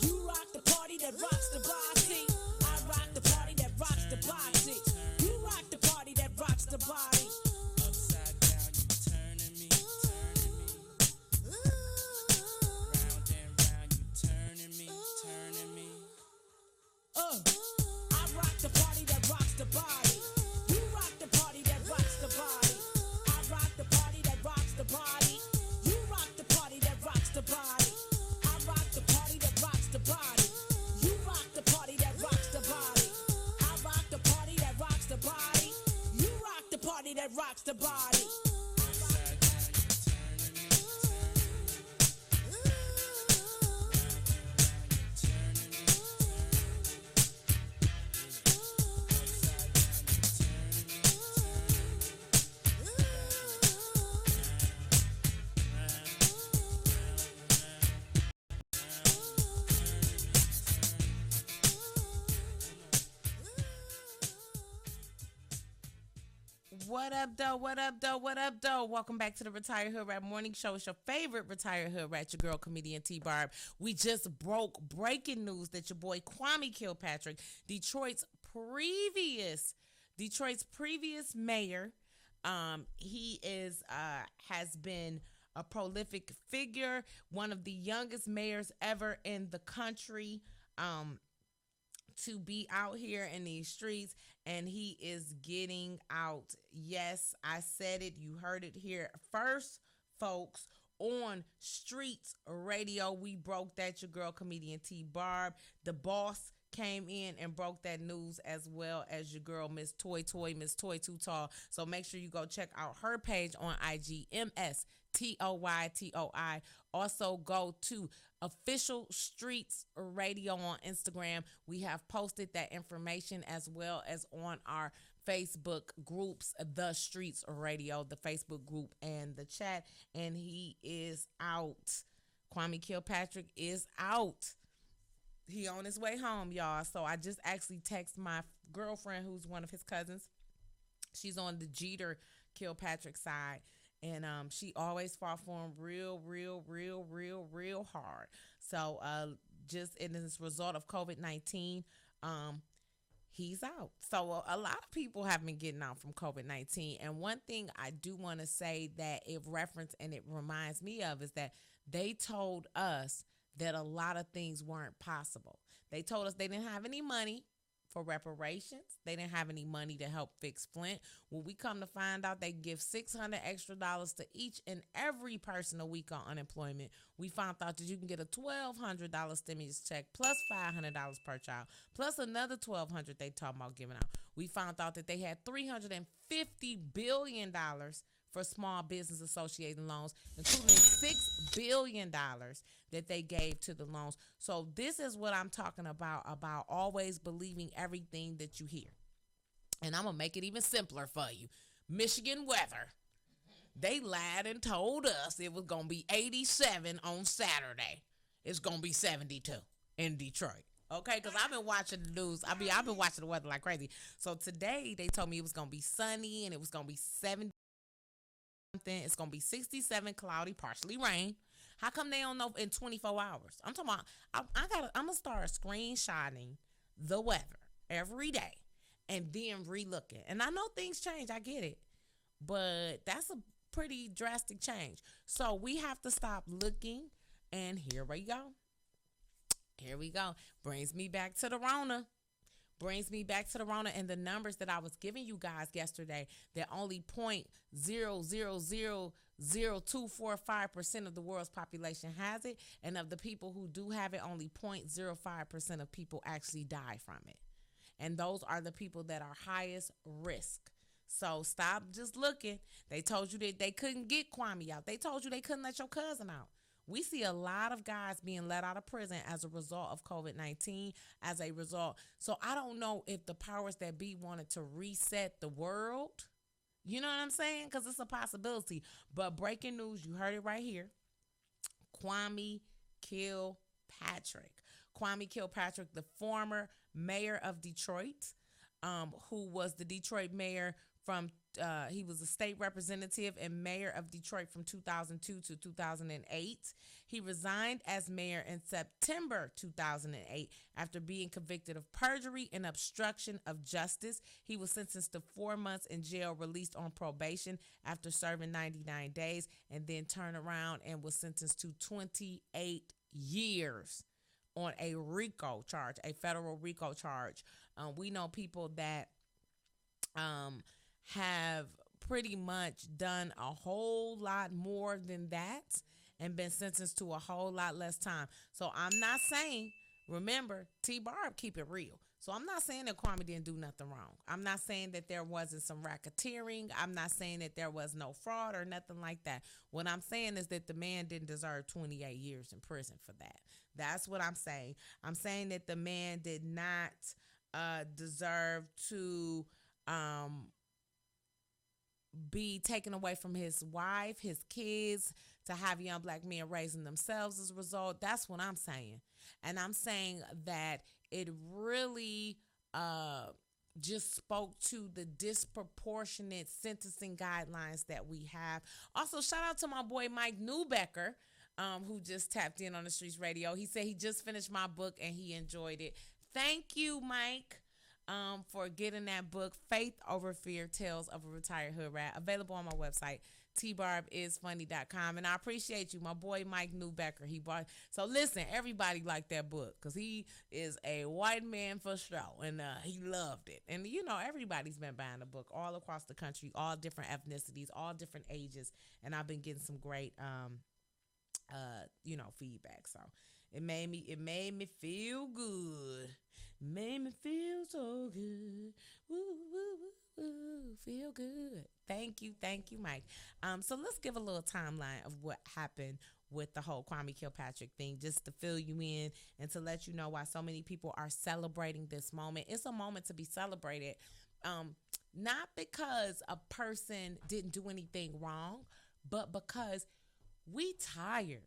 You rock the party that rocks the body. I rock the party that rocks the body. You rock the party that rocks the body. Upside down, you turning me, turning me. Round and round, you turning me, turning me. I rock the party that rocks the body. You rock the party that rocks the body. I rock the party that rocks the body. You rock the party that rocks the body. I rock the party that rocks the body. You rock the party that rocks the body. I rock the party that rocks the body. You rock the party that rocks the body. Upside down, you turning me, What up, though? What up, though? What up, though? Welcome back to the Retired Hood Rat Morning Show. It's your favorite Retired Hood Rat, your girl, comedian T-Barb. We just broke breaking news that your boy Kwame Kilpatrick, Detroit's previous mayor, he has been a prolific figure, one of the youngest mayors ever in the country. To be out here in these streets, and he is getting out. Yes, I said it. You heard it here first, folks. On Streetz Radio, we broke that. Your girl, comedian T-Barb. The boss came in and broke that news, as well as your girl, Miss Toy Too Tall. So make sure you go check out her page on IG, MSTOYTOI. Also go to official Streetz Radio on Instagram. We have posted that information, as well as on our Facebook groups, the Streetz Radio, the Facebook group and the chat. And he is out. Kwame Kilpatrick is out. He on his way home, y'all. So I just actually text my girlfriend, who's one of his cousins. She's on the Jeter Kilpatrick side. And she always fought for him real hard. So just in this result of COVID-19, he's out. So a lot of people have been getting out from COVID-19. And one thing I do want to say that it referenced and it reminds me of is that they told us that a lot of things weren't possible. They told us they didn't have any money for reparations. They didn't have any money to help fix Flint. When we come to find out, they give $600 extra to each and every person a week on unemployment. We found out that you can get a $1,200 stimulus check plus $500 per child, plus another $1,200 they talking about giving out. We found out that they had $350 billion for small business associated loans, including $6 billion that they gave to the loans. So this is what I'm talking about always believing everything that you hear. And I'm going to make it even simpler for you. Michigan weather. They lied and told us it was going to be 87 on Saturday. It's going to be 72 in Detroit. Okay, because I've been watching the news. I've been watching the weather like crazy. So today they told me it was going to be sunny and it was going to be 70. It's going to be 67, cloudy, partially rain. How come they don't know in 24 hours? I'm talking about, I'm going to start screenshotting the weather every day and then re-looking. And I know things change. I get it. But that's a pretty drastic change. So we have to stop looking. And here we go. Brings me back to the Rona. And the numbers that I was giving you guys yesterday, that only 0.0000245% of the world's population has it, and of the people who do have it, only 0.05% of people actually die from it. And those are the people that are highest risk. So stop just looking. They told you that they couldn't get Kwame out. They told you they couldn't let your cousin out. We see a lot of guys being let out of prison as a result of COVID-19, So I don't know if the powers that be wanted to reset the world. You know what I'm saying? Because it's a possibility. But breaking news, you heard it right here. Kwame Kilpatrick. The former mayor of Detroit, who was the Detroit mayor from he was a state representative and mayor of Detroit from 2002 to 2008. He resigned as mayor in September 2008 after being convicted of perjury and obstruction of justice. He was sentenced to 4 months in jail, released on probation after serving 99 days, and then turned around and was sentenced to 28 years on a RICO charge, a federal RICO charge. We know people that have pretty much done a whole lot more than that and been sentenced to a whole lot less time. So I'm not saying, remember, T-Barb keep it real. So I'm not saying that Kwame didn't do nothing wrong. I'm not saying that there wasn't some racketeering. I'm not saying that there was no fraud or nothing like that. What I'm saying is that the man didn't deserve 28 years in prison for that. That's what I'm saying. I'm saying that the man did not deserve to be taken away from his wife, his kids, to have young black men raising themselves as a result. That's what I'm saying. And I'm saying that it really just spoke to the disproportionate sentencing guidelines that we have. Also, shout out to my boy Mike Newbecker, who just tapped in on the Streetz Radio. He said he just finished my book and he enjoyed it. Thank you, Mike, for getting that book, Faith Over Fear, Tales of a Retired Hood Rat, available on my website, tbarbisfunny.com. And I appreciate you, my boy Mike Newbecker. He bought. So listen, everybody liked that book because he is a white man for sure, and he loved it. And you know, everybody's been buying the book all across the country, all different ethnicities, all different ages, and I've been getting some great feedback. So it made me feel good. Made me feel so good. Woo, woo, woo, woo. Feel good. Thank you, Mike. So let's give a little timeline of what happened with the whole Kwame Kilpatrick thing, just to fill you in and to let you know why so many people are celebrating this moment. It's a moment to be celebrated, not because a person didn't do anything wrong, but because we tired.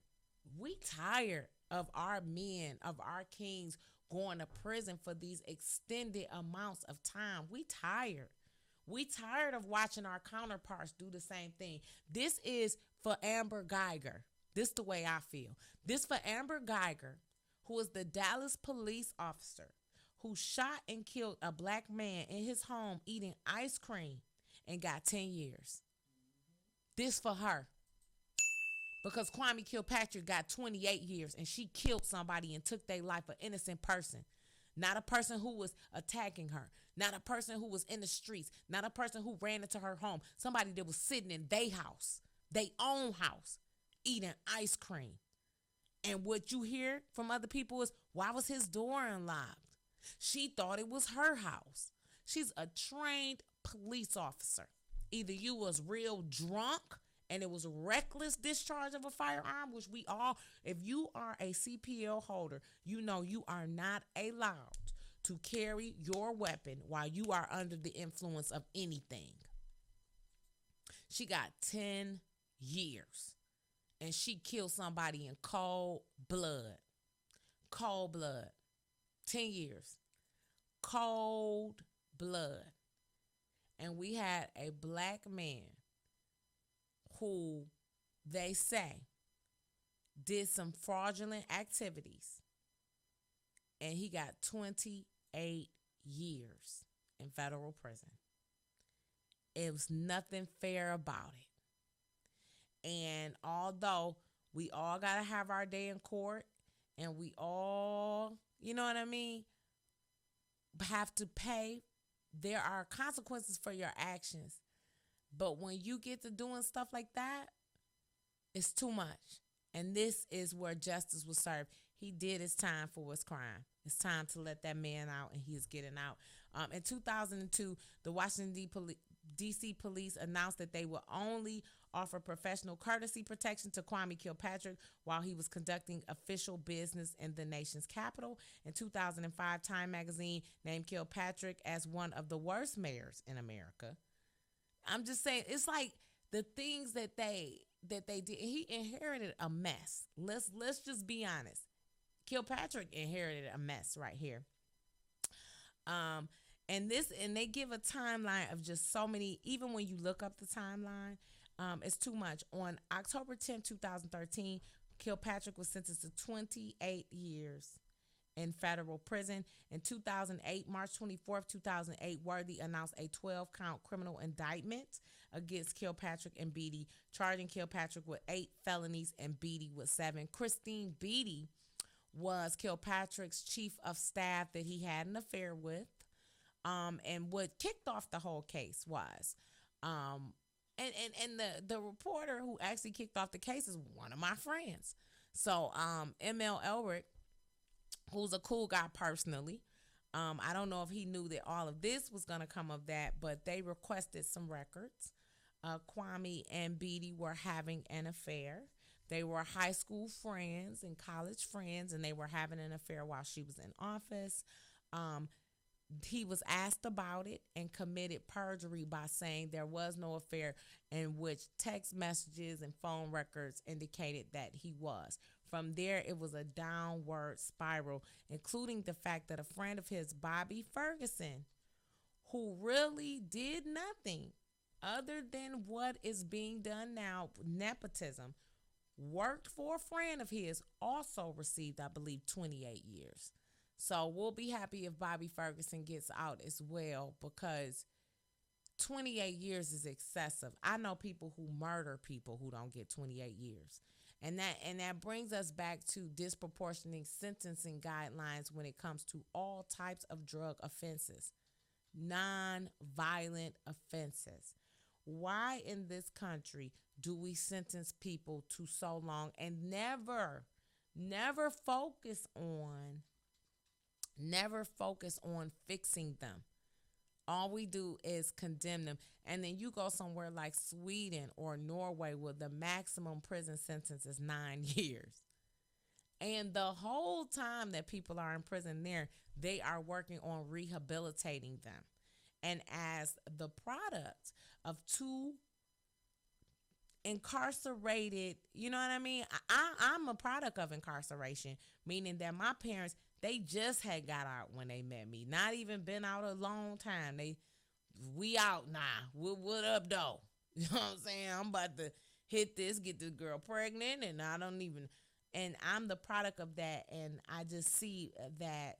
We tired of our men, of our kings going to prison for these extended amounts of time. We tired. We tired of watching our counterparts do the same thing. This is for Amber Geiger. This the way I feel. This for Amber Geiger, who is the Dallas police officer who shot and killed a black man in his home eating ice cream and got 10 years. This for her. Because Kwame Kilpatrick got 28 years and she killed somebody and took their life, an innocent person. Not a person who was attacking her. Not a person who was in the streets. Not a person who ran into her home. Somebody that was sitting in their house, their own house, eating ice cream. And what you hear from other people is, why was his door unlocked? She thought it was her house. She's a trained police officer. Either you was real drunk and it was reckless discharge of a firearm, which we all, if you are a CPL holder, you know you are not allowed to carry your weapon while you are under the influence of anything. She got 10 years and she killed somebody in cold blood. Cold blood. 10 years. Cold blood. And we had a black man who they say did some fraudulent activities, and he got 28 years in federal prison. It was nothing fair about it. And although we all got to have our day in court, and we all, you know what I mean, have to pay, there are consequences for your actions. But when you get to doing stuff like that, it's too much. And this is where justice was served. He did his time for his crime. It's time to let that man out, and he's getting out. In 2002, the Washington, D.C. police announced that they will only offer professional courtesy protection to Kwame Kilpatrick while he was conducting official business in the nation's capital. In 2005, Time magazine named Kilpatrick as one of the worst mayors in America. I'm just saying, it's like the things that they did. He inherited a mess. Let's just be honest. Kilpatrick inherited a mess right here. And they give a timeline of just so many. Even when you look up the timeline, it's too much. On October 10, 2013, Kilpatrick was sentenced to 28 years in federal prison. In 2008, March 24th, 2008, Worthy announced a 12-count criminal indictment against Kilpatrick and Beatty, charging Kilpatrick with 8 felonies and Beatty with 7. Christine Beatty was Kilpatrick's chief of staff that he had an affair with. And what kicked off the whole case was, and the reporter who actually kicked off the case is one of my friends. So M.L. Elric, who's a cool guy personally. I don't know if he knew that all of this was going to come of that, but they requested some records. Kwame and Beatty were having an affair. They were high school friends and college friends, and they were having an affair while she was in office. He was asked about it and committed perjury by saying there was no affair, in which text messages and phone records indicated that he was. From there, it was a downward spiral, including the fact that a friend of his, Bobby Ferguson, who really did nothing other than what is being done now, nepotism, worked for a friend of his, also received, I believe, 28 years. So we'll be happy if Bobby Ferguson gets out as well, because 28 years is excessive. I know people who murder people who don't get 28 years. And that brings us back to disproportionate sentencing guidelines when it comes to all types of drug offenses, non-violent offenses. Why in this country do we sentence people to so long and never focus on fixing them? All we do is condemn them. And then you go somewhere like Sweden or Norway where the maximum prison sentence is 9 years. And the whole time that people are in prison there, they are working on rehabilitating them. And as the product of two incarcerated, you know what I mean? I'm a product of incarceration, meaning that my parents, they just had got out when they met me. Not even been out a long time. We out now. What up, though? You know what I'm saying? I'm about to hit this, get this girl pregnant, and and I'm the product of that. And I just see that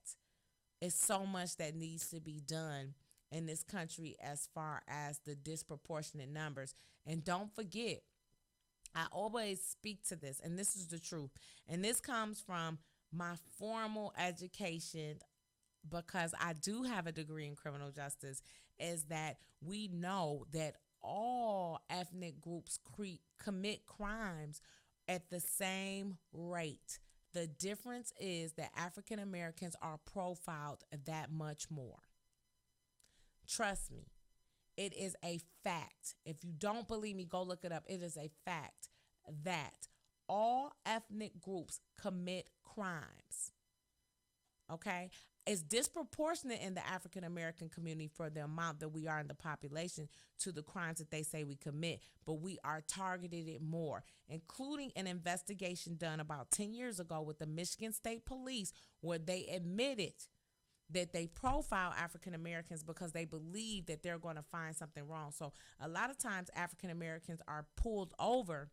it's so much that needs to be done in this country as far as the disproportionate numbers. And don't forget, I always speak to this, and this is the truth. And this comes from my formal education, because I do have a degree in criminal justice, is that we know that all ethnic groups commit crimes at the same rate. The difference is that African Americans are profiled that much more. Trust me, it is a fact. If you don't believe me, go look it up. It is a fact that all ethnic groups commit crimes. Okay? It's disproportionate in the African American community for the amount that we are in the population to the crimes that they say we commit, but we are targeted it more, including an investigation done about 10 years ago with the Michigan State Police, where they admitted that they profile African Americans because they believe that they're going to find something wrong. So a lot of times African Americans are pulled over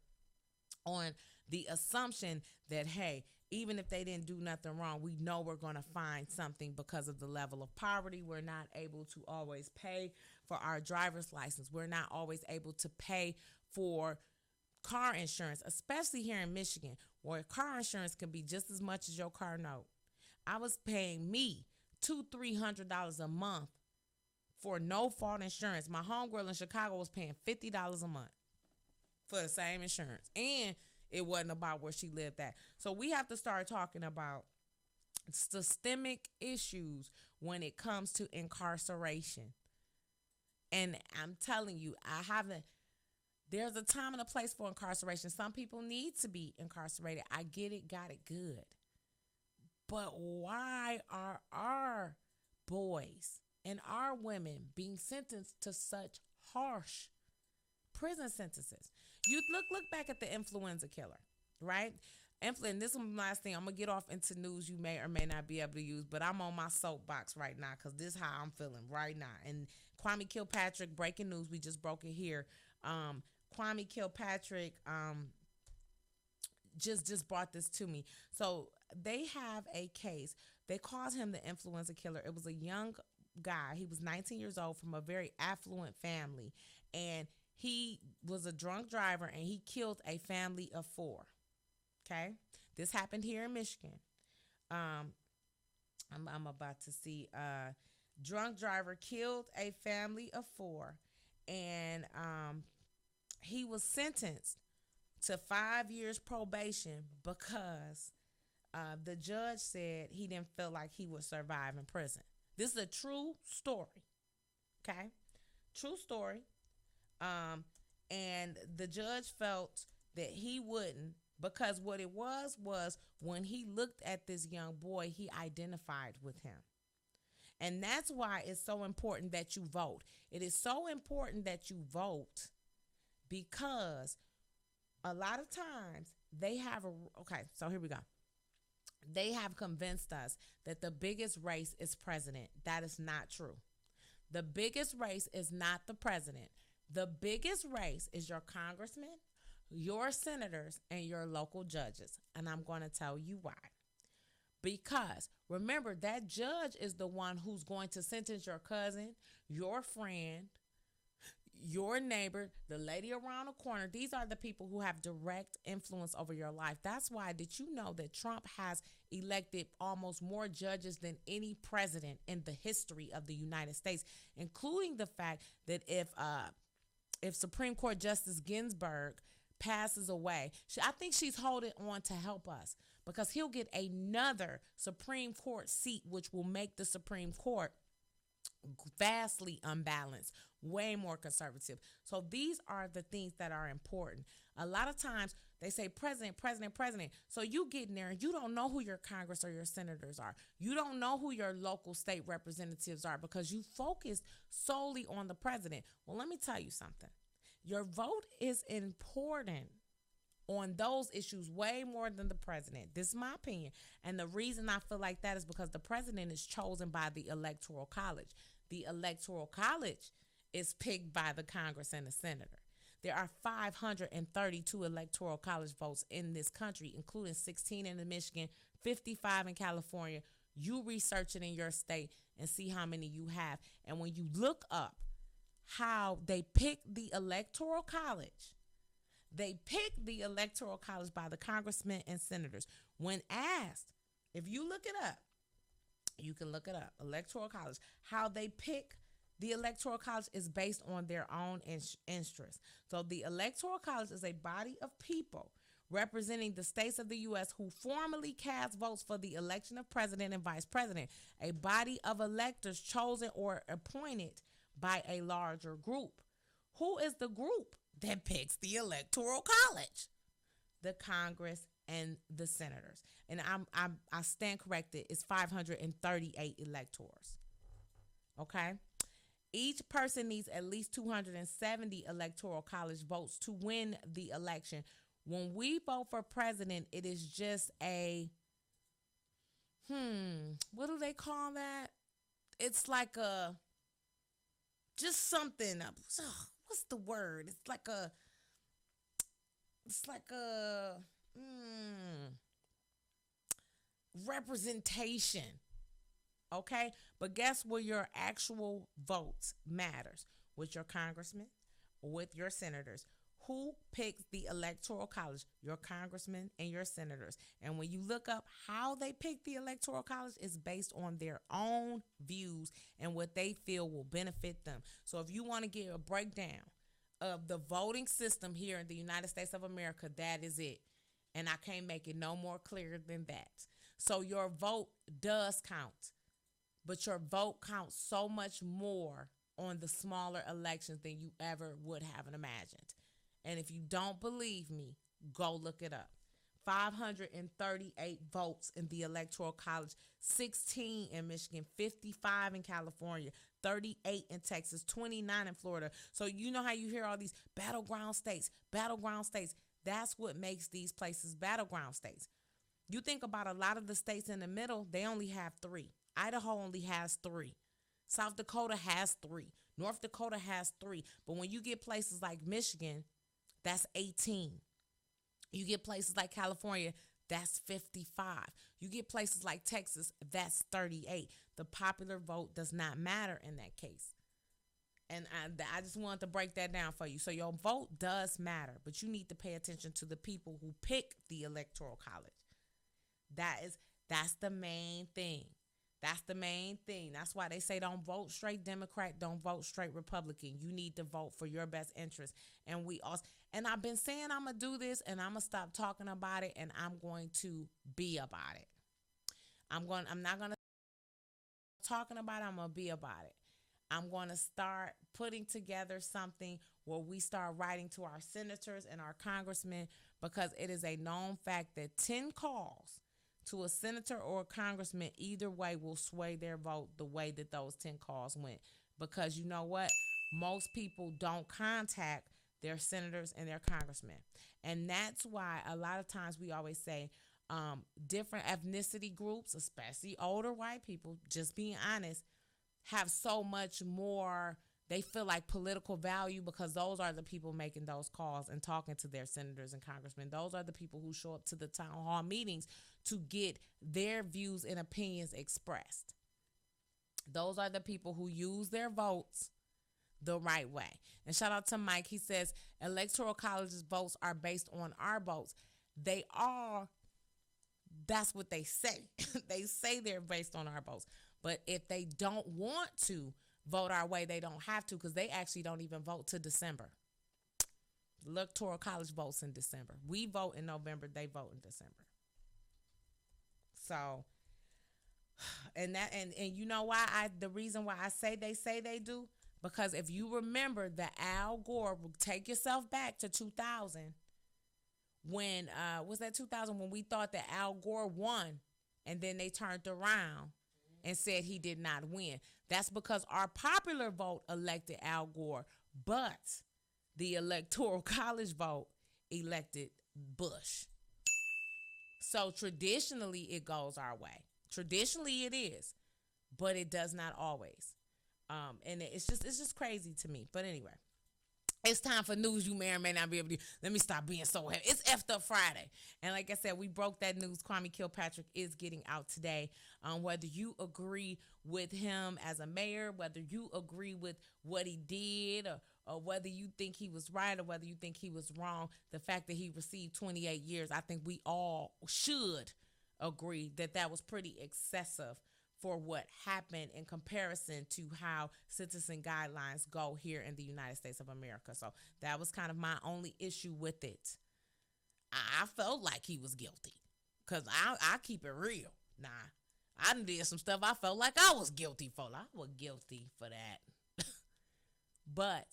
on the assumption that, hey, even if they didn't do nothing wrong, we know we're going to find something because of the level of poverty. We're not able to always pay for our driver's license. We're not always able to pay for car insurance, especially here in Michigan, where car insurance can be just as much as your car note. I was paying me $200-300 a month for no fault insurance. My homegirl in Chicago was paying $50 a month for the same insurance, and it wasn't about where she lived at. So we have to start talking about systemic issues when it comes to incarceration. And I'm telling you, there's a time and a place for incarceration. Some people need to be incarcerated. I get it, got it, good. But why are our boys and our women being sentenced to such harsh prison sentences? You look back at the influenza killer, right? And this is my last thing. I'm going to get off into news you may or may not be able to use, but I'm on my soapbox right now because this is how I'm feeling right now. And Kwame Kilpatrick, breaking news, we just broke it here. Kwame Kilpatrick just brought this to me. So they have a case. They called him the influenza killer. It was a young guy. He was 19 years old from a very affluent family. And he was a drunk driver, and he killed a family of 4. Okay? This happened here in Michigan. I'm about to see. Drunk driver killed a family of 4. And he was sentenced to 5 years probation because the judge said he didn't feel like he would survive in prison. This is a true story. Okay? True story. And the judge felt that he wouldn't, because what it was when he looked at this young boy, he identified with him. And that's why it's so important that you vote. It is so important that you vote because a lot of times so here we go. They have convinced us that the biggest race is president. That is not true. The biggest race is not the president. The biggest race is your congressman, your senators, and your local judges. And I'm going to tell you why. Because remember, that judge is the one who's going to sentence your cousin, your friend, your neighbor, the lady around the corner. These are the people who have direct influence over your life. That's why, did you know that Trump has elected almost more judges than any president in the history of the United States, including the fact that if Supreme Court Justice Ginsburg passes away, I think she's holding on to help us, because he'll get another Supreme Court seat, which will make the Supreme Court vastly unbalanced, way more conservative. So these are the things that are important. A lot of times they say president, president, president. So you get in there and you don't know who your Congress or your senators are. You don't know who your local state representatives are, because you focus solely on the president. Well, let me tell you something. Your vote is important on those issues way more than the president. This is my opinion. And the reason I feel like that is because the president is chosen by the Electoral College. The Electoral College is picked by the Congress and the senator. There are 532 Electoral College votes in this country, including 16 in Michigan, 55 in California. You research it in your state and see how many you have. And when you look up how they pick the Electoral College, they pick the Electoral College by the congressmen and senators. When asked, if you look it up, you can look it up, Electoral College, how they pick the Electoral College is based on their own interests. So the Electoral College is a body of people representing the states of the U.S. who formally cast votes for the election of president and vice president, a body of electors chosen or appointed by a larger group. Who is the group that picks the Electoral College? The Congress and the senators. And I stand corrected. It's 538 electors. Okay? Each person needs at least 270 Electoral College votes to win the election. When we vote for president, it is just what do they call that? It's like just something. What's the word? It's like a representation. Okay? But guess where your actual votes matters? With your congressmen, with your senators. Who picks the Electoral College? Your congressmen and your senators. And when you look up how they pick the Electoral College, it's based on their own views and what they feel will benefit them. So if you want to get a breakdown of the voting system here in the United States of America, that is it. And I can't make it no more clear than that. So your vote does count, but your vote counts so much more on the smaller elections than you ever would have imagined. And if you don't believe me, go look it up. 538 votes in the Electoral College, 16 in Michigan, 55 in California, 38 in Texas, 29 in Florida. So you know how you hear all these battleground states, battleground states. That's what makes these places battleground states. You think about a lot of the states in the middle, they only have 3. Idaho only has 3. South Dakota has 3. North Dakota has 3. But when you get places like Michigan, that's 18. You get places like California, that's 55. You get places like Texas, that's 38. The popular vote does not matter in that case. And I just wanted to break that down for you. So your vote does matter, but you need to pay attention to the people who pick the Electoral College. That's the main thing. That's the main thing. That's why they say don't vote straight Democrat, don't vote straight Republican. You need to vote for your best interest. And I've been saying I'm going to do this, and I'm going to stop talking about it, and I'm going to be about it. I'm not going to talking about it, I'm going to be about it. I'm going to start putting together something where we start writing to our senators and our congressmen, because it is a known fact that 10 calls to a senator or a congressman either way will sway their vote the way that those 10 calls went. Because you know what? Most people don't contact their senators and their congressmen. And that's why a lot of times we always say different ethnicity groups, especially older white people, just being honest, have so much more, they feel like political value, because those are the people making those calls and talking to their senators and congressmen. Those are the people who show up to the town hall meetings to get their views and opinions expressed. Those are the people who use their votes the right way. And shout out to Mike. He says electoral college's votes are based on our votes. They are. That's what they say. They say they're based on our votes. But if they don't want to vote our way, they don't have to, because they actually don't even vote to December. Electoral college votes in December. We vote in November. They vote in December. So, and you know why the reason why I say they do, because if you remember that Al Gore, take yourself back to 2000, when was that 2000 when we thought that Al Gore won, and then they turned around and said he did not win. That's because our popular vote elected Al Gore, but the electoral college vote elected Bush. So traditionally it goes our way. Traditionally it is, but it does not always. And it's just crazy to me. But anyway, it's time for news you may or may not be able to. Let me stop being so heavy. It's Effed Up Friday. And like I said, we broke that news. Kwame Kilpatrick is getting out today. Whether you agree with him as a mayor, whether you agree with what he did, or whether you think he was right or whether you think he was wrong, the fact that he received 28 years, I think we all should agree that that was pretty excessive for what happened in comparison to how sentencing guidelines go here in the United States of America. So that was kind of my only issue with it. I felt like he was guilty, because I keep it real. Nah, I done did some stuff I felt like I was guilty for. I was guilty for that. But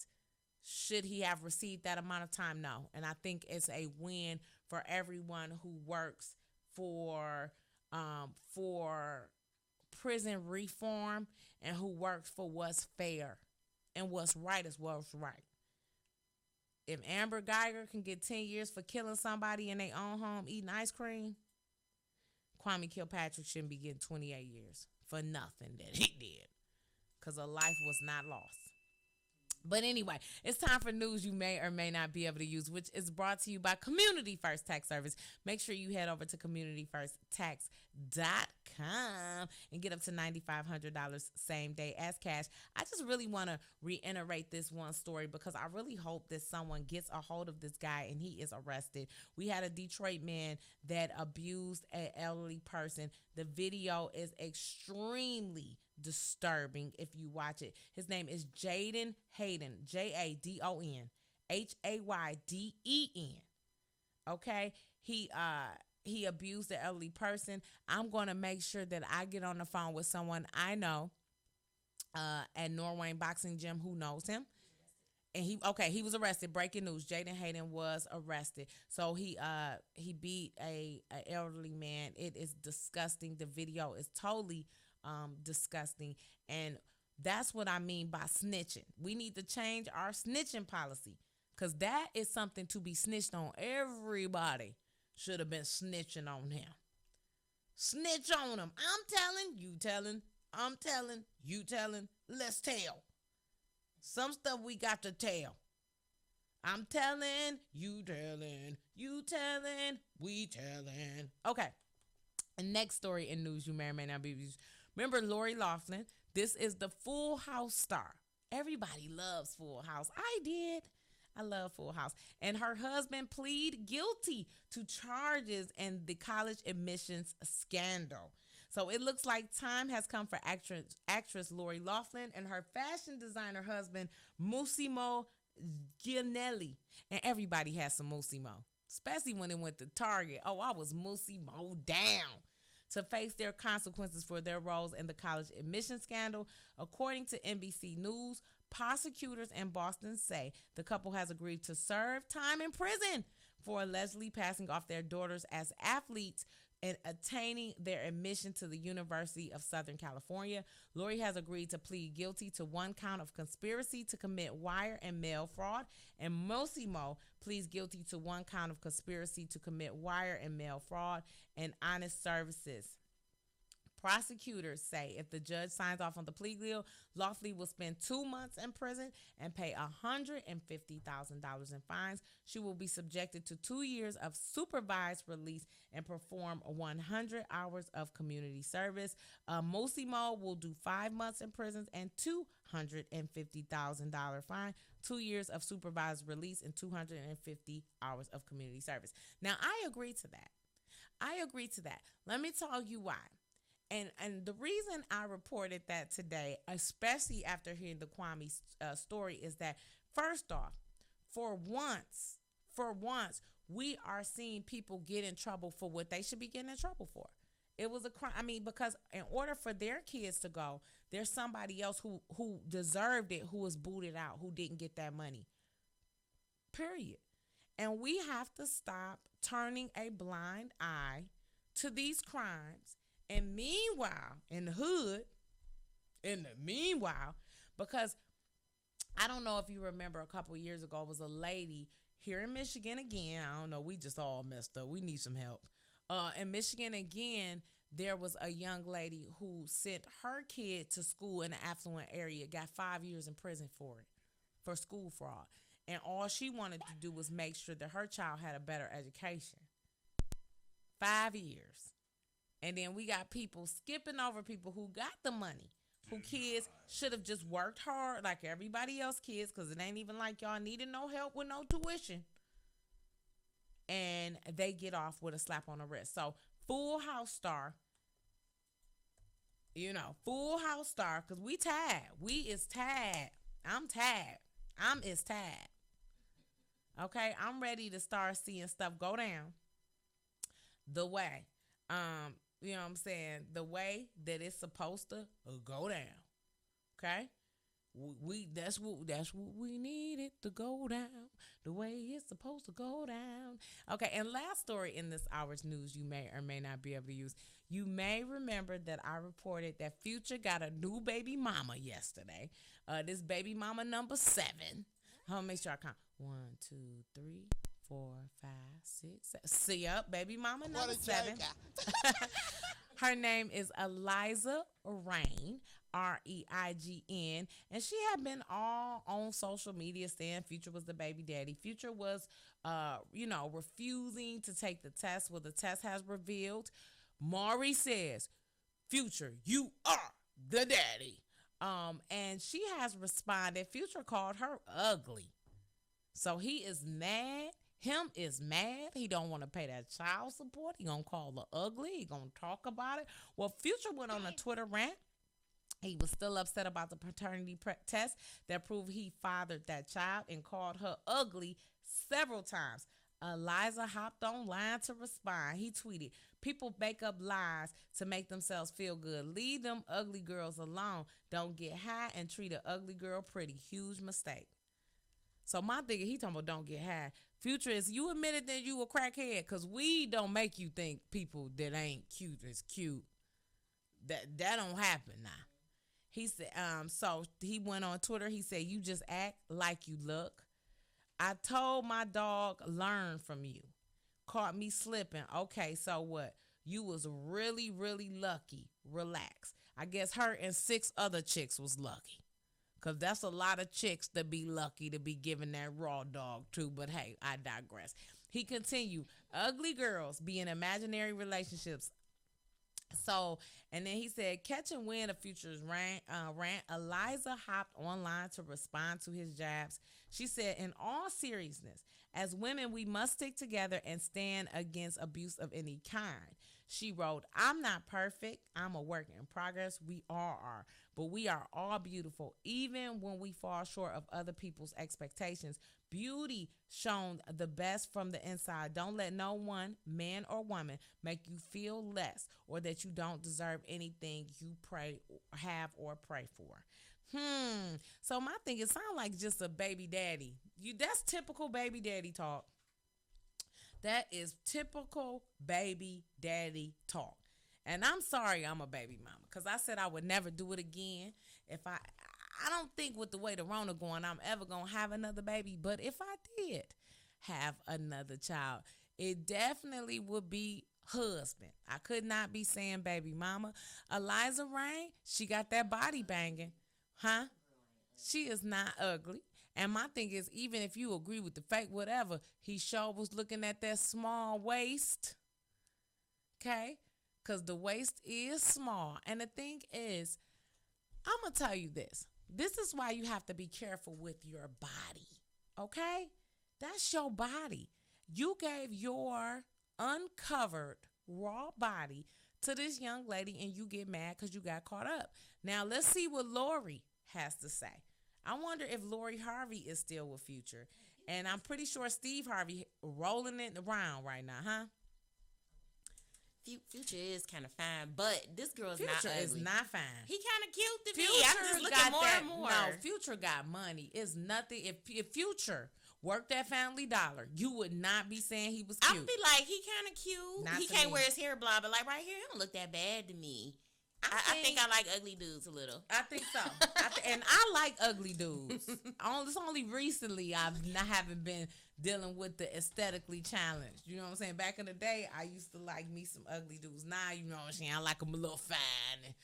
should he have received that amount of time? No. And I think it's a win for everyone who works for prison reform and who works for what's fair and what's right is what's right. If Amber Geiger can get 10 years for killing somebody in their own home eating ice cream, Kwame Kilpatrick shouldn't be getting 28 years for nothing that he did, because a life was not lost. But anyway, it's time for news you may or may not be able to use, which is brought to you by Community First Tax Service. Make sure you head over to communityfirsttax.com and get up to $9,500 same day as cash. I just really want to reiterate this one story, because I really hope that someone gets a hold of this guy and he is arrested. We had a Detroit man that abused an elderly person. The video is extremely disturbing if you watch it. His name is Jaden Hayden, Jadon Hayden. Okay, he abused the elderly person. I'm going to make sure that I get on the phone with someone I know at Norwayne Boxing Gym who knows him. And he was arrested. Breaking news: Jaden Hayden was arrested. So he beat a elderly man. It is disgusting. The video is totally disgusting, and that's what I mean by snitching. We need to change our snitching policy, because that is something to be snitched on. Everybody should have been snitching on him. Snitch on him. I'm telling, you telling, I'm telling, you telling. Let's tell. Some stuff we got to tell. I'm telling, you telling, you telling, we telling. Okay. And next story in news you may or may not be. Remember Lori Loughlin? This is the Full House star. Everybody loves Full House. I did. I love Full House. And her husband pleaded guilty to charges in the college admissions scandal. So it looks like time has come for actress Lori Loughlin and her fashion designer husband, Musimo Gianelli. And everybody has some Musimo, especially when it went to Target. Oh, I was Musimo down. To face their consequences for their roles in the college admission scandal. According to NBC News, prosecutors in Boston say the couple has agreed to serve time in prison for allegedly passing off their daughters as athletes and attaining their admission to the University of Southern California. Lori has agreed to plead guilty to one count of conspiracy to commit wire and mail fraud, and Mosimo pleads guilty to one count of conspiracy to commit wire and mail fraud and honest services. Prosecutors say if the judge signs off on the plea deal, Lofty will spend 2 months in prison and pay $150,000 in fines. She will be subjected to 2 years of supervised release and perform 100 hours of community service. Mosimo will do 5 months in prison and $250,000 fine, 2 years of supervised release, and 250 hours of community service. Now, I agree to that. Let me tell you why. And the reason I reported that today, especially after hearing the Kwame story, is that first off, for once, we are seeing people get in trouble for what they should be getting in trouble for. It was a crime. I mean, because in order for their kids to go, there's somebody else who deserved it, who was booted out, who didn't get that money. Period. And we have to stop turning a blind eye to these crimes. And meanwhile, in the hood, because I don't know if you remember a couple of years ago, it was a lady here in Michigan again. I don't know. We just all messed up. We need some help. In Michigan again, there was a young lady who sent her kid to school in an affluent area, got 5 years in prison for it, for school fraud. And all she wanted to do was make sure that her child had a better education. 5 years. And then we got people skipping over people who got the money, who kids should have just worked hard like everybody else kids, because it ain't even like y'all needed no help with no tuition. And they get off with a slap on the wrist. So Full House star, Full House star, because we tired. We is tired. I'm tired. Is tired. Okay, I'm ready to start seeing stuff go down the way, you know what I'm saying, the way that it's supposed to go down. Okay, that's what we needed to go down the way it's supposed to go down. Okay, and last story in this hour's news you may or may not be able to use. You may remember that I reported that Future got a new baby mama yesterday. This baby mama number 7. I'll make sure I count. 1, 2, 3, 4, 5, 6, 7. See up, baby mama number 7. Her name is Eliza Rain, Reign, and she had been all on social media saying Future was the baby daddy. Future was, refusing to take the test. Well, the test has revealed. Maury says, Future, you are the daddy. And she has responded. Future called her ugly. So he is mad. Him is mad. He don't want to pay that child support. He gonna call her ugly. He gonna talk about it. Well, Future went on a Twitter rant. He was still upset about the paternity test that proved he fathered that child and called her ugly several times. Eliza hopped online to respond. He tweeted, people make up lies to make themselves feel good. Leave them ugly girls alone. Don't get high and treat an ugly girl pretty. Huge mistake. So my thing, he talking about don't get high. Future is, you admitted that you a crackhead, because weed don't make you think people that ain't cute is cute. That don't happen now. He said, so he went on Twitter. He said, you just act like you look. I told my dog, learn from you. Caught me slipping. Okay, so what? You was really, really lucky. Relax. I guess her and 6 other chicks was lucky. Because that's a lot of chicks to be lucky to be giving that raw dog to. But hey, I digress. He continued, ugly girls be in imaginary relationships. So, and then he said, catch and win a Future's rant. Eliza hopped online to respond to his jabs. She said, in all seriousness, as women, we must stick together and stand against abuse of any kind. She wrote, I'm not perfect. I'm a work in progress. We all are. But we are all beautiful, even when we fall short of other people's expectations. Beauty shown the best from the inside. Don't let no one, man or woman, make you feel less or that you don't deserve anything you have or pray for. So my thing, it sounds like just a baby daddy. That's typical baby daddy talk. That is typical baby daddy talk. And I'm sorry I'm a baby mama, because I said I would never do it again. If I don't think with the way the Rona going, I'm ever going to have another baby. But if I did have another child, it definitely would be husband. I could not be saying baby mama. Eliza Rain, she got that body banging. Huh? She is not ugly. And my thing is, even if you agree with the fake, whatever, he sure was looking at that small waist. Okay? Because the waist is small. And the thing is, I'm going to tell you this. This is why you have to be careful with your body. Okay? That's your body. You gave your uncovered, raw body to this young lady and you get mad because you got caught up. Now, let's see what Lori has to say. I wonder if Lori Harvey is still with Future. And I'm pretty sure Steve Harvey rolling it around right now, huh? Future is kind of fine, but this girl's Future not ugly. is not fine. He kind of cute to Future me. I'm just looking got more that, and more. No, Future got money. It's nothing. If Future worked at Family Dollar, you would not be saying he was cute. I feel like he kind of cute. Not he to can't me. wear his hair blonde, but like right here, he don't look that bad to me. I think I like ugly dudes a little. I think so. And I like ugly dudes. It's only recently I haven't been dealing with the aesthetically challenged. You know what I'm saying? Back in the day, I used to like me some ugly dudes. Now, you know what I'm saying? I like them a little fine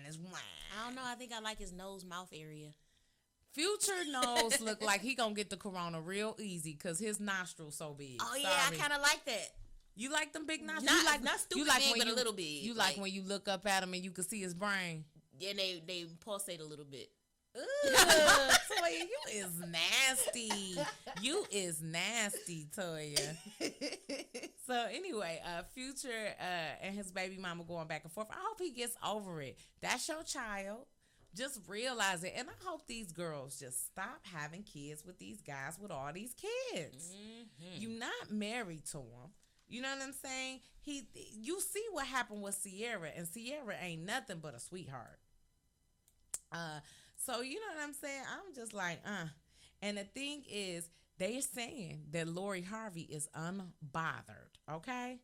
as wine. I don't know. I think I like his nose, mouth area. Future nose look like he gonna get the corona real easy because his nostrils so big. Oh, yeah. Sorry. I kind of like that. You like them big nostrils? Not stupid big, but a little big. You like when you look up at him and you can see his brain? Yeah, they pulsate a little bit. Ooh, Toya, you is nasty. You is nasty, Toya. So anyway, Future and his baby mama going back and forth. I hope he gets over it. That's your child. Just realize it. And I hope these girls just stop having kids with these guys with all these kids. Mm-hmm. You're not married to them. You know what I'm saying? You see what happened with Sierra, and Sierra ain't nothing but a sweetheart. So you know what I'm saying? I'm just like, And the thing is, they're saying that Lori Harvey is unbothered, okay?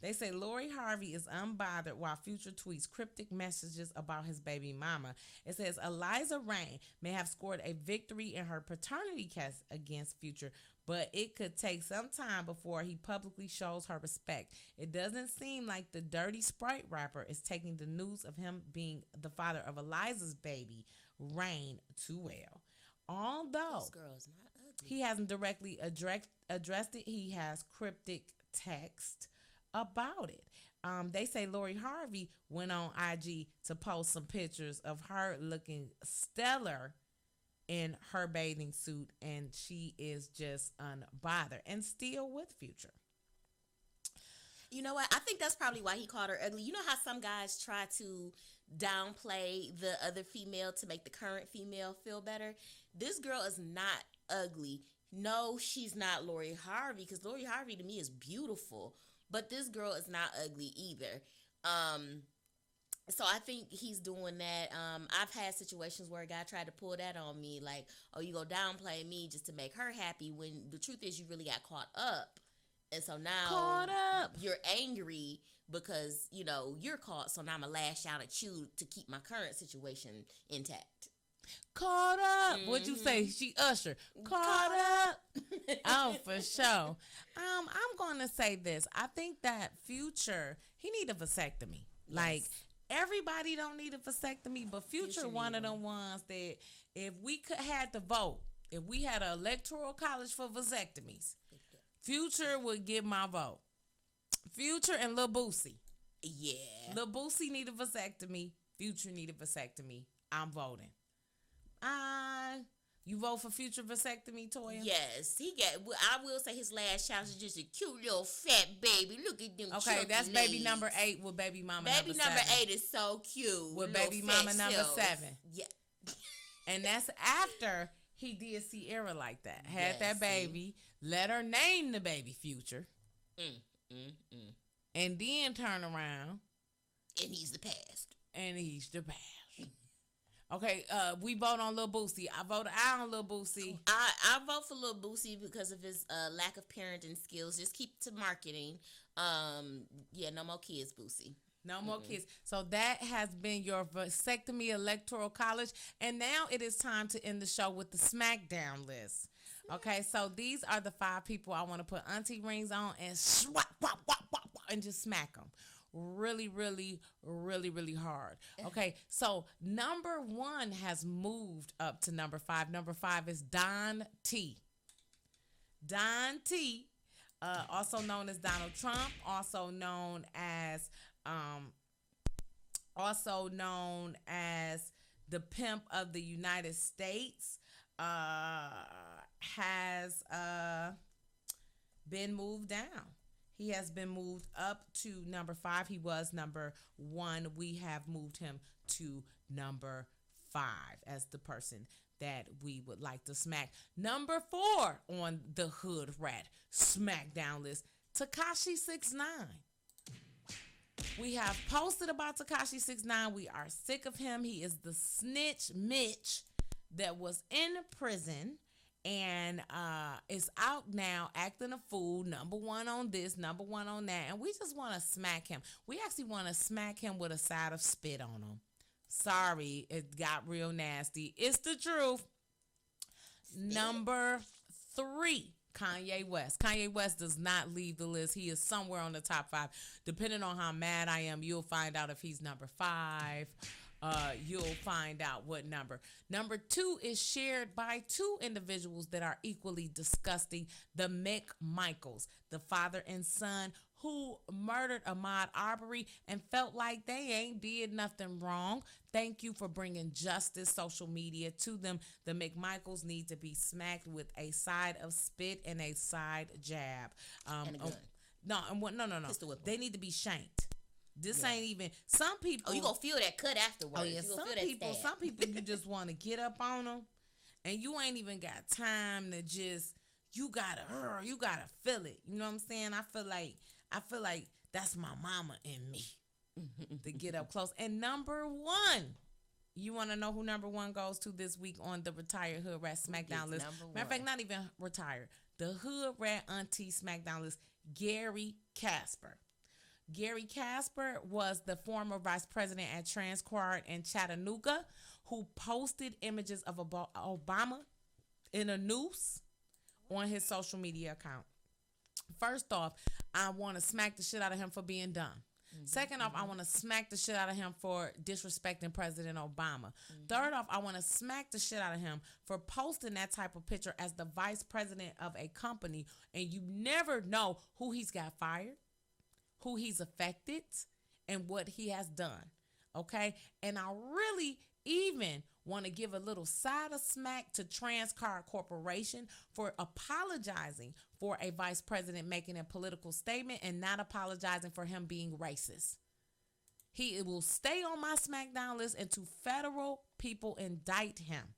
They say Lori Harvey is unbothered while Future tweets cryptic messages about his baby mama. It says Eliza Rain may have scored a victory in her paternity case against Future, but it could take some time before he publicly shows her respect. It doesn't seem like the Dirty Sprite rapper is taking the news of him being the father of Eliza's baby, Rain, too well. Although This girl's not ugly. he hasn't directly addressed it, he has cryptic text about it. They say Lori Harvey went on IG to post some pictures of her looking stellar in her bathing suit, and she is just unbothered and still with Future. You know what? I think that's probably why he called her ugly. You know how some guys try to downplay the other female to make the current female feel better? This girl is not ugly. No, she's not Lori Harvey, because Lori Harvey to me is beautiful. But this girl is not ugly either. So I think he's doing that. I've had situations where a guy tried to pull that on me, like, oh, you go downplay me just to make her happy, when the truth is you really got caught up. And so now you're angry because, you know, you're caught, so now I'm going to lash out at you to keep my current situation intact. Caught up. What'd you say? She Usher. Caught up. Oh, for sure. I'm going to say this. I think that Future, he need a vasectomy. Yes. Like, everybody don't need a vasectomy, but Future one of them ones that if we had to vote, if we had an electoral college for vasectomies, Future would get my vote. Future and Lil Boosie. Yeah. Lil Boosie need a vasectomy. Future need a vasectomy. I'm voting. You vote for Future vasectomy, Toya? Yes, I will say his last child is just a cute little fat baby. Look at them. Okay, that's legs. baby number 8 with baby mama baby number 7. 8 is so cute. With baby mama number 7. Yeah. And that's after he did Sierra like that. Had that baby, let her name the baby Future. And then turn around. And he's the past. Okay, we vote on Lil Boosie. I voted out on Lil Boosie. I vote for Lil Boosie because of his lack of parenting skills. Just keep to marketing. No more kids, Boosie. No more kids. So that has been your vasectomy electoral college. And now it is time to end the show with the SmackDown list. Okay, so these are the 5 people I want to put auntie rings on and swap, wop, wop, wop, wop, and just smack them really, really, really, really hard. Okay, so number 1 has moved up to number 5. Number 5 is Don T. Don T, also known as Donald Trump, also known as the pimp of the United States, has been moved down. He has been moved up to number 5. He was number 1. We have moved him to number 5 as the person that we would like to smack. Number 4 on the Hoodrat Smackdown list, Tekashi 6ix9ine. We have posted about Tekashi 6ix9ine. We are sick of him. He is the snitch Mitch that was in prison and is out now acting a fool, number 1 on this, number 1 on that, and we just want to smack him. We actually want to smack him with a side of spit on him. Sorry, it got real nasty. It's the truth. Number 3, Kanye West. Kanye West does not leave the list. He is somewhere on the top 5. Depending on how mad I am, you'll find out if he's number 5. You'll find out what number. Number 2 is shared by 2 individuals that are equally disgusting. The McMichaels, the father and son who murdered Ahmaud Arbery and felt like they ain't did nothing wrong. Thank you for bringing justice, social media to them. The McMichaels need to be smacked with a side of spit and a side jab. And a gun. No. Pistol whip 'em. They need to be shanked. This ain't even some people. Oh, you gonna feel that cut afterwards. Oh yeah, you gonna feel that some people you just want to get up on them, and you ain't even got time to just. You gotta feel it. You know what I'm saying? I feel like that's my mama in me to get up close. And number 1, you want to know who number 1 goes to this week on the Retired Hood Rat Smackdown list? Matter of fact, not even retired. The Hood Rat Auntie Smackdown list. Gary Casper. Gary Casper was the former vice president at Transquart in Chattanooga who posted images of Obama in a noose on his social media account. First off, I want to smack the shit out of him for being dumb. Second off, I want to smack the shit out of him for disrespecting President Obama. Third off, I want to smack the shit out of him for posting that type of picture as the vice president of a company, and you never know who he's got fired, who he's affected, and what he has done. Okay? And I really even want to give a little side of smack to Transcar Corporation for apologizing for a vice president making a political statement and not apologizing for him being racist. He will stay on my SmackDown list until federal people indict him.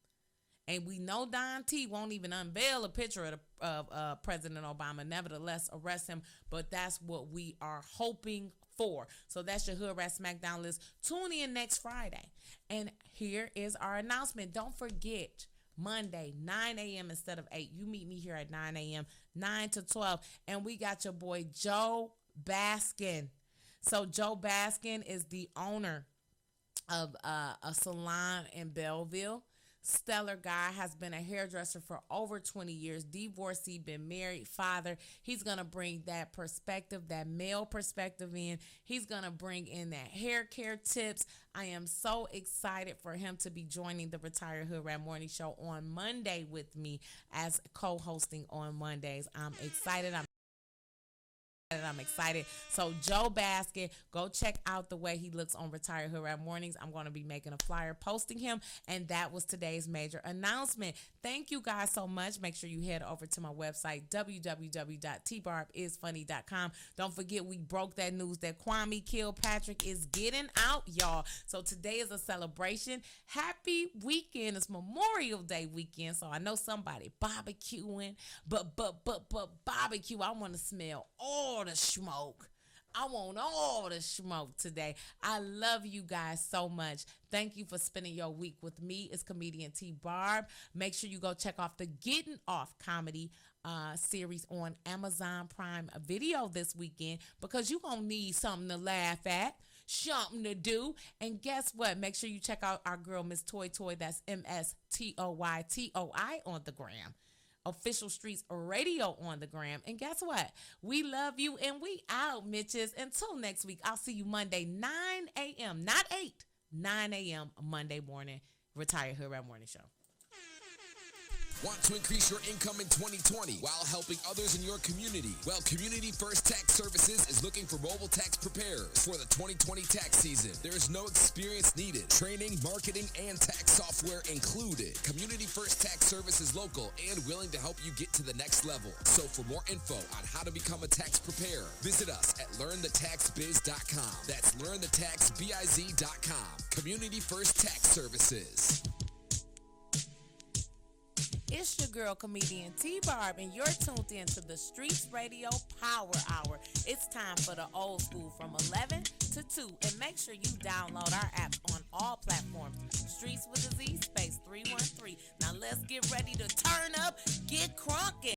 And we know Don T won't even unveil a picture of President Obama, nevertheless arrest him. But that's what we are hoping for. So that's your Hood Rat Smackdown list. Tune in next Friday. And here is our announcement. Don't forget, Monday, 9 a.m. instead of 8. You meet me here at 9 a.m., 9 to 12. And we got your boy Joe Baskin. So Joe Baskin is the owner of a salon in Belleville. Stellar guy, has been a hairdresser for over 20 years, divorcee, been married, father. He's going to bring that perspective, that male perspective in. He's going to bring in that hair care tips. I am so excited for him to be joining the Retired Hood Rat Morning Show on Monday with me as co-hosting on Mondays. I'm excited. I'm excited. So Joe Baskin, go check out the way he looks on Retired Hood Rat Mornings. I'm going to be making a flyer posting him. And that was today's major announcement. Thank you guys so much. Make sure you head over to my website, www.tbarbisfunny.com. Don't forget, we broke that news that Kwame Kilpatrick is getting out, y'all. So today is a celebration. Happy weekend. It's Memorial Day weekend. So I know somebody barbecuing, but barbecue, I want to smell all the smoke. I want all the smoke today. I love you guys so much. Thank you for spending your week with me. It's comedian T Barb. Make sure you go check off the Getting Off comedy series on Amazon Prime Video this weekend, because you're going to need something to laugh at, something to do. And guess what? Make sure you check out our girl, Miss Toy Toy. That's MSTOYTOI on the gram. Official Streetz Radio on the gram. And guess what? We love you and we out, Mitches. Until next week, I'll see you Monday, 9 a.m., not 8, 9 a.m. Monday morning. Retire Hoodrat Morning Show. Want to increase your income in 2020 while helping others in your community? Well, Community First Tax Services is looking for mobile tax preparers for the 2020 tax season. There is no experience needed. Training, marketing, and tax software included. Community First Tax Service is local and willing to help you get to the next level. So for more info on how to become a tax preparer, visit us at learnthetaxbiz.com. That's learnthetaxbiz.com. Community First Tax Services. It's your girl, comedian T-Barb, and you're tuned in to the Streetz Radio Power Hour. It's time for the old school from 11 to 2. And make sure you download our apps on all platforms. Streetz with a Z, space 313. Now let's get ready to turn up, get crunkin'.